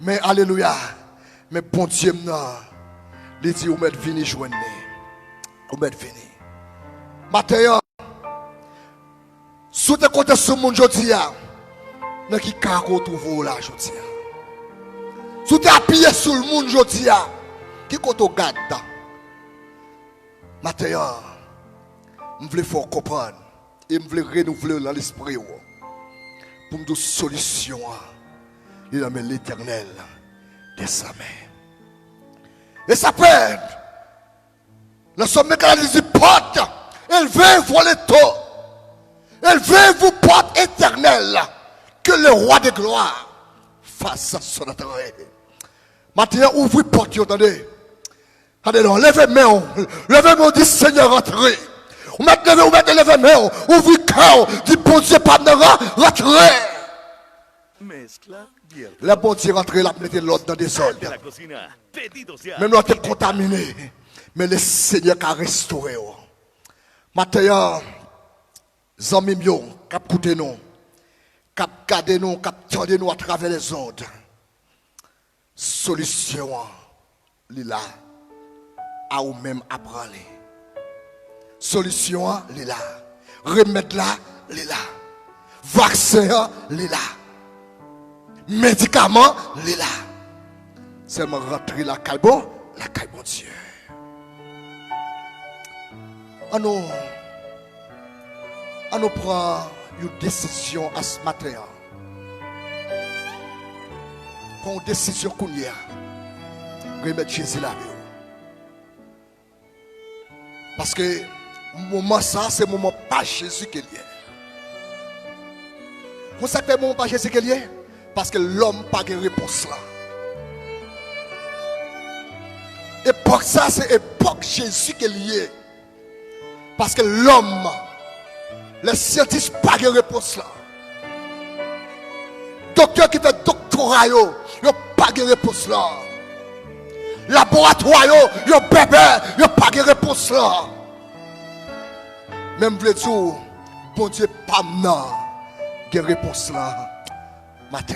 Mais alléluia. Mais bon Dieu, il dit, vous m'êtes venu joindre. Vous m'êtes venu. Maintenant, si vous êtes côté ce monde aujourd'hui, vous qui vous trouvez là aujourd'hui. Si vous êtes appuyé sur le monde aujourd'hui, qui vous garde. Maintenant, je voulais faire comprendre. Et je voulais renouveler dans l'esprit. Pour me donner une solution. Il a mis l'Éternel de sa main. Et ça peut être. Le sommet canalisé porte. Élevez-vous les taux. Élevez-vous porte éternelle. Que le roi de gloire fasse son entrée. Maintenant, ouvrez porte, attendez. Attendez, levez-moi. Levez-moi, dit Seigneur, entrez. Vous mettez levez-moi. Ouvrez cœur. Dit bon Dieu, pas de rentrez. La bon Dieu rentre, la mettez l'autre dans des ordres. Même l'autre est contaminé. Mais le Seigneur a restauré. Maintenant, amis mieux, cap écouter nous, cap garder nous, cap tendre nous à travers les ondes. Solution, là, à ou même apprendre. Solution, là. Remède là, là. Vaccin, là. Médicaments, là. Seulement rentrer la caille bon Dieu. On nous prend une décision à ce matin. Prends une décision qu'on y a. Remettre Jésus là. Parce que le moment ça, c'est le moment pas Jésus qu'il y est. Vous savez le moment pas Jésus qu'il y est? Parce que l'homme n'a pas de réponse là. Époque ça, c'est époque Jésus qu'il y est. Parce que l'homme, les scientifiques n'ont pas de réponse là. Docteur qui fait doctorat, il n'a pas de réponse là. Laboratoire, il n'a pas de réponse là. Même le dire, bon Dieu, pas de réponse là. Matin.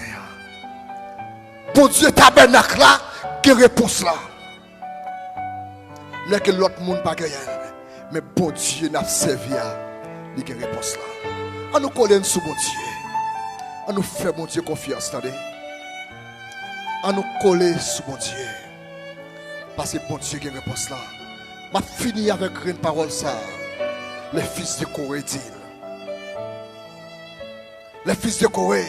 Bon Dieu, tabernacle là, de réponse là. Mais que l'autre monde pas gagné. Mais bon Dieu n'a servi à lui qui réponse là. On nous colle sous bon Dieu. On nous fait bon Dieu confiance, attendez. On nous colle sous bon Dieu. Parce que bon Dieu qui réponse là. M'a fini avec une parole ça. Les fils de Corée disent. Les fils de Corée.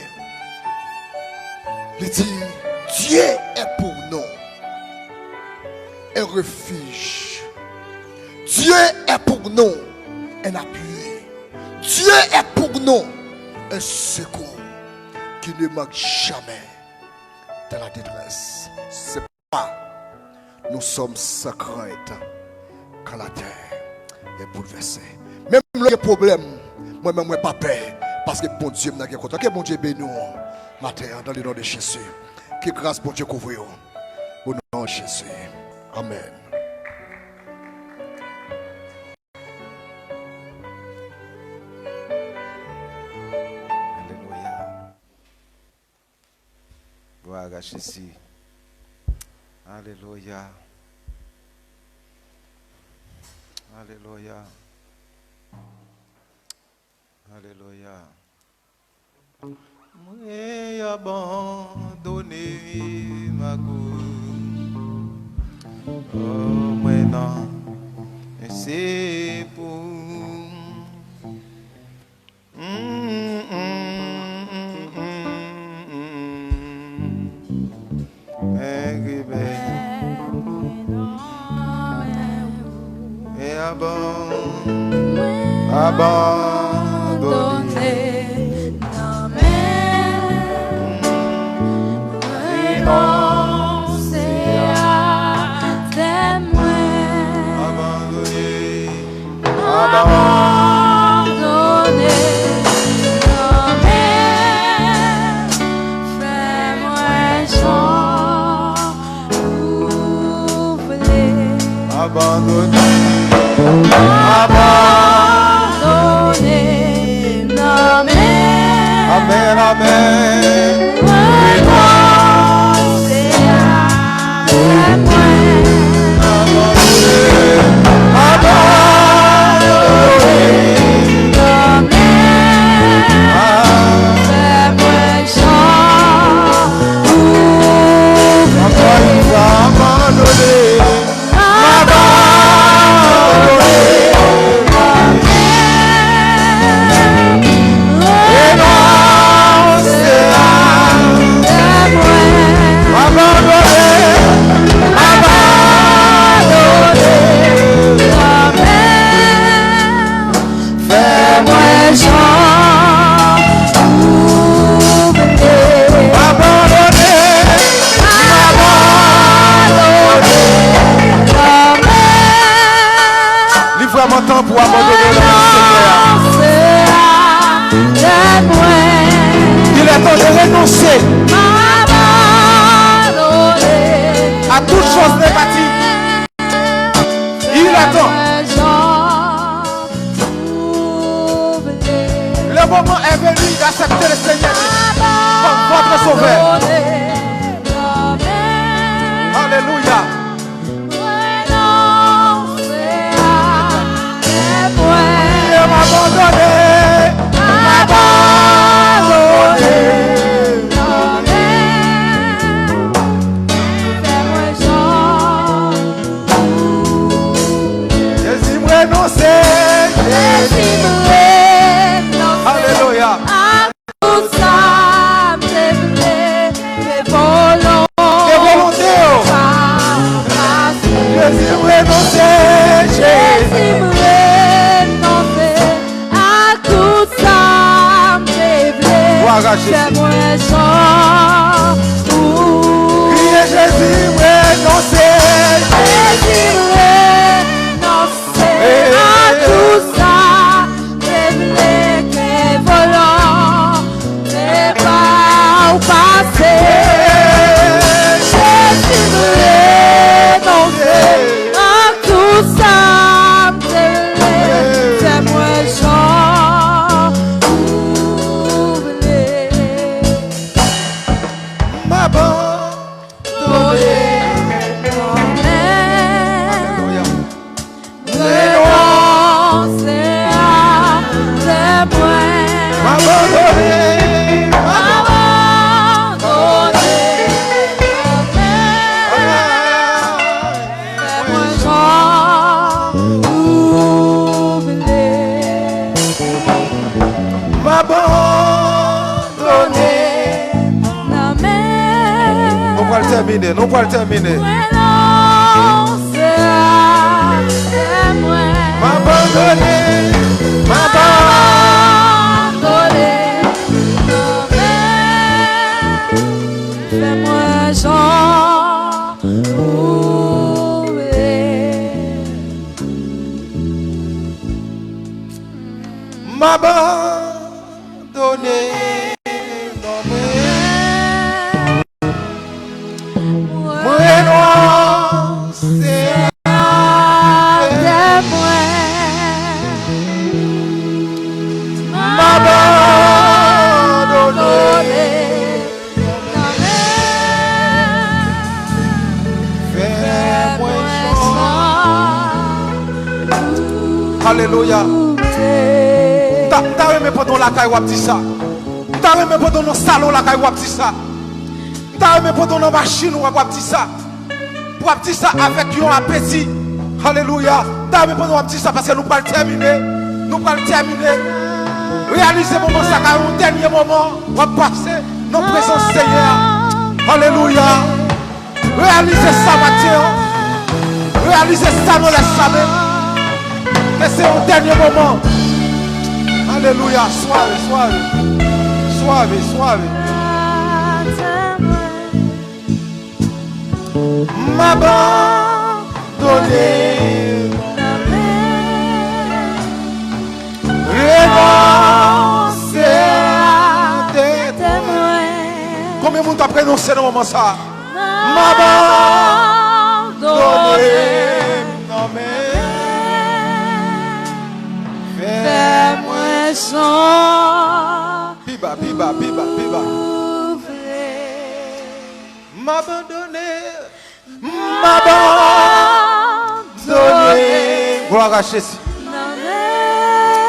Il dit, Dieu est pour nous un refuge. Dieu est pour nous un appui. Dieu est pour nous un secours qui ne manque jamais de la détresse. C'est pas nous sommes sans crainte quand la terre est bouleversée. Même le problème, moi-même, je n'ai pas peur. Parce que bon Dieu m'a content. Que bon Dieu bénisse nous matin dans le nom de Jésus. Que grâce bon Dieu couvre au nom de Jésus. Amen. Gloire à Jésus. Alléluia. Alléluia. Alléluia. Moi abandonné ma cause. Oh, moi non. Et c'est pour. Et abandonné. m'abandonner. Abandonné, non mais Amen, amen. renoncer à moi. Temps pour abandonner le Seigneur. Il est temps de renoncer à toute chose négative. Il est temps. Le moment est venu d'accepter le Seigneur comme votre sauveur. Alléluia. Alléluia. Criez Jésus, renoncer. Jésus, renoncer à tout ça. Que volant, c'est pas au passé. Jésus, renoncer à tout ça. C'est moi, Jean, oublié. M'abandonner. Nous pouvons le terminer. M'abandonner. Fais-moi Jean oublier. M'abandonner. Alléluia. T'as aimé pendant la caille wap dit ça. T'as aimé pendant le salon la caille wap dit ça. T'as aimé pendant la machine wap dit ça. Wap dit ça avec un appétit. Alléluia. T'as aimé pendant wap dit ça parce que nous pas le terminer. Nous pas le terminer. Réalisez moment ça car un dernier moment wap passer dans la présence Seigneur. Alléluia. Réalisez ça matin. Réalisez ça dans la semaine. Mais c'est au dernier moment. Alléluia. Soave. M'abandonner. Renoncer à tes témoins. Combien de monde a prononcé dans le moment ça? M'abandonner. non mais Fais-moi Jean. Biba, biba, biba, biba. M'abandonner. M'abandonner. Gloire à Jésus.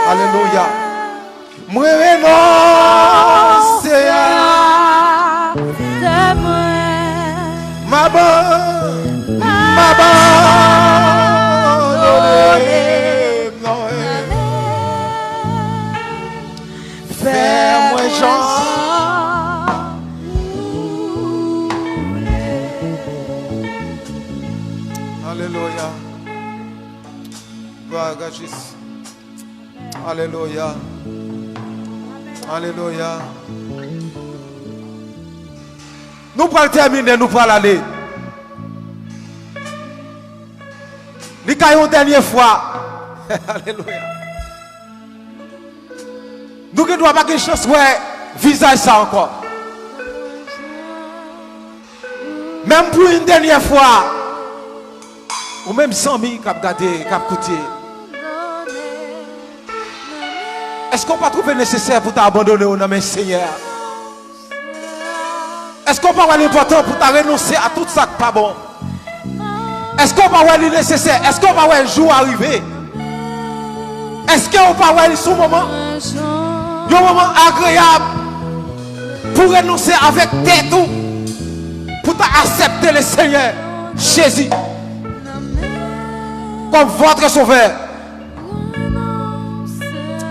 Alléluia. Moi renoncer à m'abandonner. Fais-moi Jean. Alléluia. Gloire à Jésus. Alléluia. Alléluia. Nous pourrons terminer, nous pourrons aller. Nous caillons une dernière fois. Alléluia. Nous ne devons pas avoir chance de visage ça encore. Même pour une dernière fois. Ou même 100 000 qui ont gardé, qui ont écouté. Est-ce qu'on peut trouver nécessaire pour t'abandonner au nom du Seigneur? Est-ce qu'on peut avoir l'important pour te renoncer à tout ça qui n'est pas bon? Est-ce qu'on peut avoir le nécessaire? Est-ce qu'on peut avoir le jour arrivé? Est-ce qu'on peut avoir ce moment? Un moment agréable pour renoncer avec tête pour accepter le Seigneur Jésus comme votre sauveur.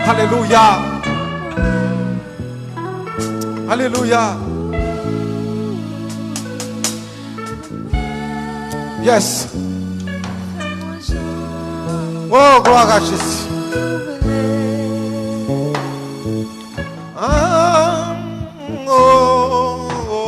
Alléluia. Alléluia. Yes. Oh, gloire à Jésus. Ah, oh, oh.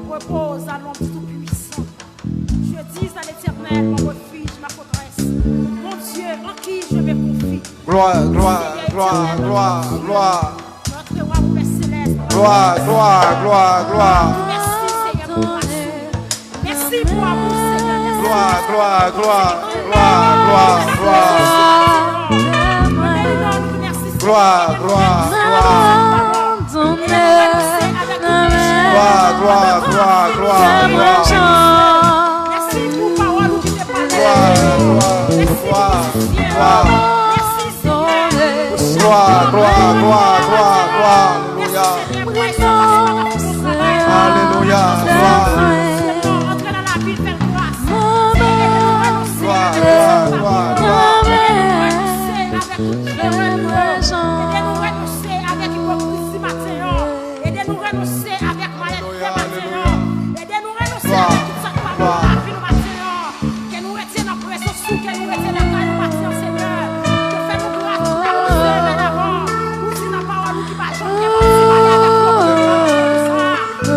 Repose à l'ombre du Tout-Puissant. Je dis à l'Éternel, mon refuge, ma forteresse. Mon Dieu, en qui je me confie. Gloire, gloire, gloire, gloire, gloire. Notre roi, mon Père céleste. Gloire, gloire, gloire, gloire. Merci, Seigneur, pour ma vie. Merci pour amour, Seigneur. Merci. Gloire, gloire, gloire, gloire, gloire, gloire. Gloire, gloire, gloire. Gloire, gloire, gloire, gloire, gloire. Merci pour parole qui te parle. Gloire, gloire, gloire, gloire. Merci, Seigneur. Gloire, gloire, gloire, gloire, gloire. Alléluia. Alléluia. Gloire. Entre dans la ville, faire grâce. Gloire, gloire, gloire, gloire. Aidez-nous renoncer avec hypocrisie matin. Aidez-nous renoncer avec maladie matin. Aidez-nous renoncer avec tout ça qui va nous la vie matin. Que nous retiennent en pression sous, que nous retiennent en caille matin, Seigneur. Que fait-nous grâce pour la renoncer bien avant. Nous disons la parole qui va changer, qui va aller avec nous.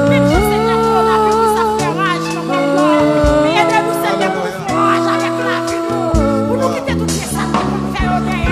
Même si Seigneur, pour la vie, ça fait rage dans mon corps. Mais aidez-nous, Seigneur, pour faire rage avec la vie, nous. Pour nous quitter toutes les salles pour nous faire obéir.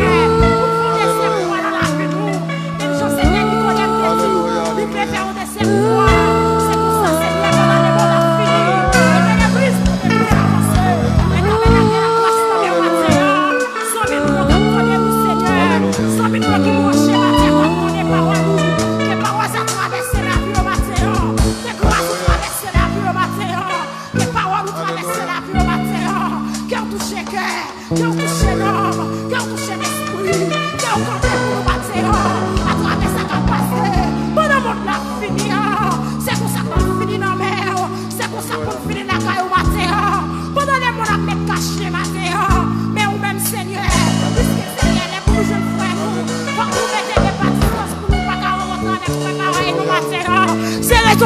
Cœur touché l'homme, cœur touché l'esprit, cœur compté pour nous bâtir.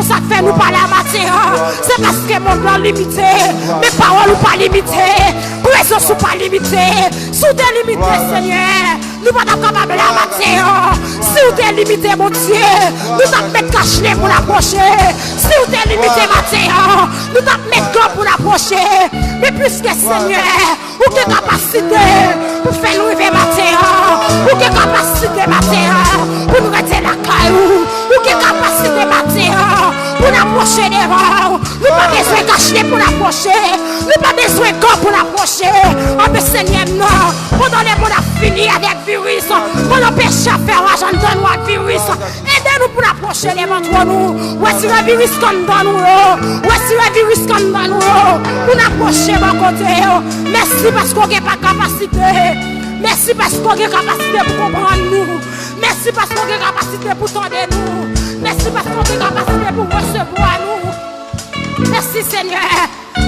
raison ça fait nous parler à matin. C'est parce que mon plan limité. Mes paroles sont pas limitées. Raison sont pas limitées. Sous tes limités, Seigneur. Nous ne sommes pas capables de la matin. Si vous êtes limité, mon Dieu, nous sommes mettre cache-nez pour l'approcher. Si vous êtes limité, matin, nous sommes mettre gants pour l'approcher. Mais plus que Seigneur, vous avez capacité pour faire nous arriver matin. Vous avez capacité matin pour nous rester la caillou. Vous avez capacité matin pour nous approcher devant. Nous n'avons pas besoin de cache-nez pour l'approcher. Nous n'avons pas besoin de gants pour l'approcher. Oh, mais Seigneur, non. Pendant les mots, on a fini avec virus. Pendant péché à faire l'argent, donne-nous un virus. Aidez-nous pour approcher les ventres nous. Voici le virus comme dans nous. Voici le virus comme dans nous. Pour approcher mon côté. Merci parce qu'on n'a pas capacité. Merci parce qu'on a capacité pour comprendre nous. Merci parce qu'on a capacité pour tendre nous. Merci parce qu'on a capacité pour recevoir nous. Merci Seigneur.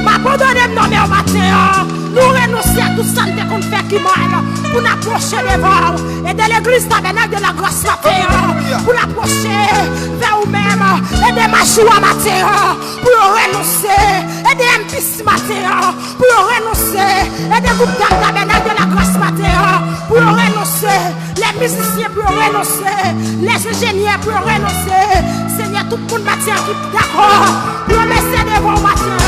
M'abandonner non mais au matin. Nous renoncer à tout ça qu'on fait qui mal. Pour approcher les vents. Et de l'église tabernacle de la grâce matin. Pour approcher vers vous-même. Et de ma joie matin. Pour renoncer. Et de MPC matin. Pour renoncer. Et de groupe tabernacle de la grâce matin. Pour renoncer. Les musiciens pour renoncer. Les ingénieurs pour renoncer. Seigneur, tout le monde matin qui est d'accord. Pour laisser devant matin.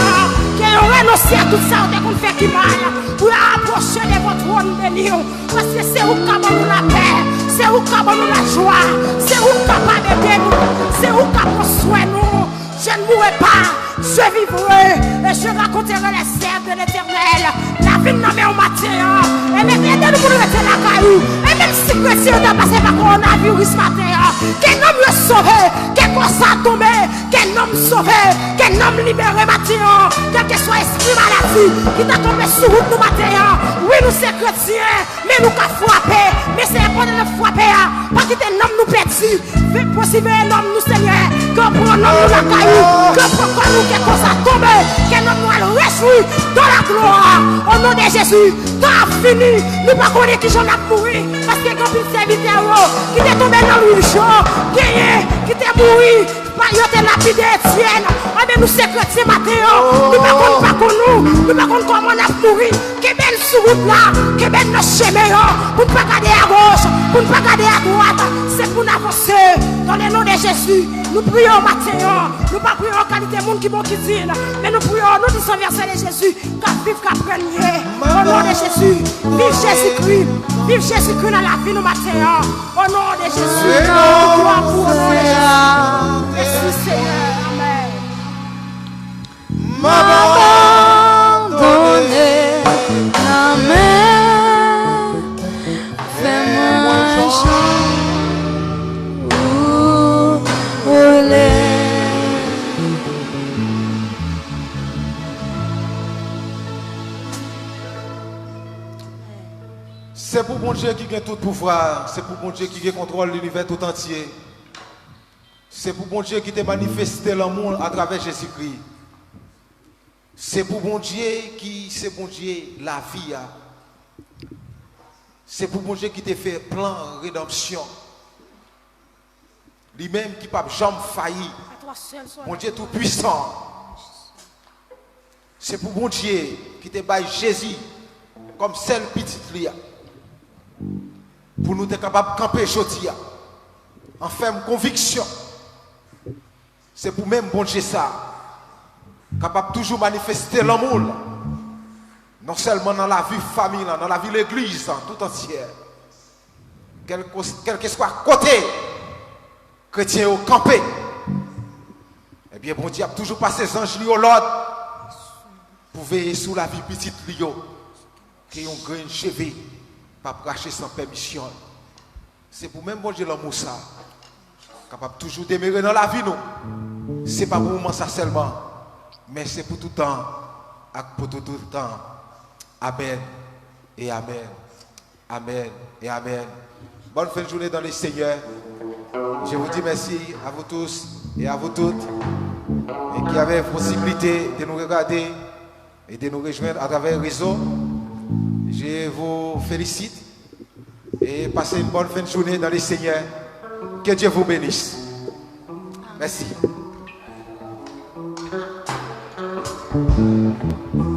Qui ont renoncé à tout ça qu'on fait qui mal. Pour approcher de votre trône de Dieu. Parce que c'est vous qui avez nous la paix. C'est vous qui avez nous la joie. C'est vous qui avez aider nous. C'est vous qui avez soin nous. Je ne mourrai pas. Je vivrai. Et je raconterai les serres de l'éternel. La vie n'a pas au matin. Et même aidez-nous pour nous rester la caillou. Et même si chrétien doit passer par coronavirus matin. Qu'un homme le sauve. Qu'un constat tombé. Qu'un homme sauvé. Qu'un homme libéré matin. Quel que soit esprit maladie qui t'a tombé sur route nous matin. Oui, nous sommes chrétiens. Mais nous avons frappé. Mais c'est important de frapper. Parce que un homme nous perdit. Faites possible un homme nous Seigneur. Que pour un homme nous la caillou. Que pour nous quelque chose a tombé. Qu'un homme nous a réjoui dans la gloire. Au nom de Jésus. Tant fini. Nous ne pouvons pas connaître qui j'en a mouru. Parce que quand il serviteur qui est tombé dans le jour. Qui est mouru. Yo te lapide Etienne. Mais nous c'est chrétien matin. Nous ne pouvons pas nous. Nous ne pouvons pas comment on a mouru. Que belle sous route là. Que belle nos chemins. Pour ne pas garder à gauche. Pour ne pas garder à droite. C'est pour nous avancer. Dans le nom de Jésus. Nous prions matin. Nous ne prions en qualité de monde qui vont qui dit. Mais nous prions. Nous disons verset de Jésus. Qu'à vivre, qu'à prendre. Au nom de Jésus. Vive Jésus-Christ. Vive Jésus-Christ dans la vie nous matin. Au nom de Jésus. Nous croyons pour au nom de Jésus. Merci Seigneur. Amen. M'abandonner la main. Fais-moi rouler. C'est pour bon Dieu qui a tout pouvoir. C'est pour bon Dieu qui contrôle l'univers tout entier. C'est pour bon Dieu qui t'a manifesté l'amour à travers Jésus-Christ. C'est pour bon Dieu c'est bon Dieu la vie. C'est pour bon Dieu qui t'a fait plan rédemption. Lui-même qui n'a jamais failli. Bon Dieu tout puissant. C'est pour bon Dieu qui t'a baillé Jésus comme seul petit lia. Pour nous être capables de camper aujourd'hui. En ferme conviction. C'est pour même bon Dieu ça. Capable toujours manifester l'amour. Non seulement dans la vie famille, dans la vie de l'église, tout entière. Quel que soit côté, chrétien au campé. Eh bien, bon Dieu a toujours passé ses anges au l'ordre pour veiller sur la vie petite Lio, qui ont grain cheveux, pas cracher sans permission. C'est pour même bon Dieu l'amour ça. Capable toujours demeurer dans la vie nous. C'est pas pour moment ça seulement, mais c'est pour tout temps, et pour tout temps. Amen et amen. Amen et amen. Bonne fin de journée dans le Seigneur. Je vous dis merci à vous tous et à vous toutes et qui avez la possibilité de nous regarder et de nous rejoindre à travers le réseau. Je vous félicite et passez une bonne fin de journée dans le Seigneur. Que Dieu vous bénisse. Merci. Alléluia.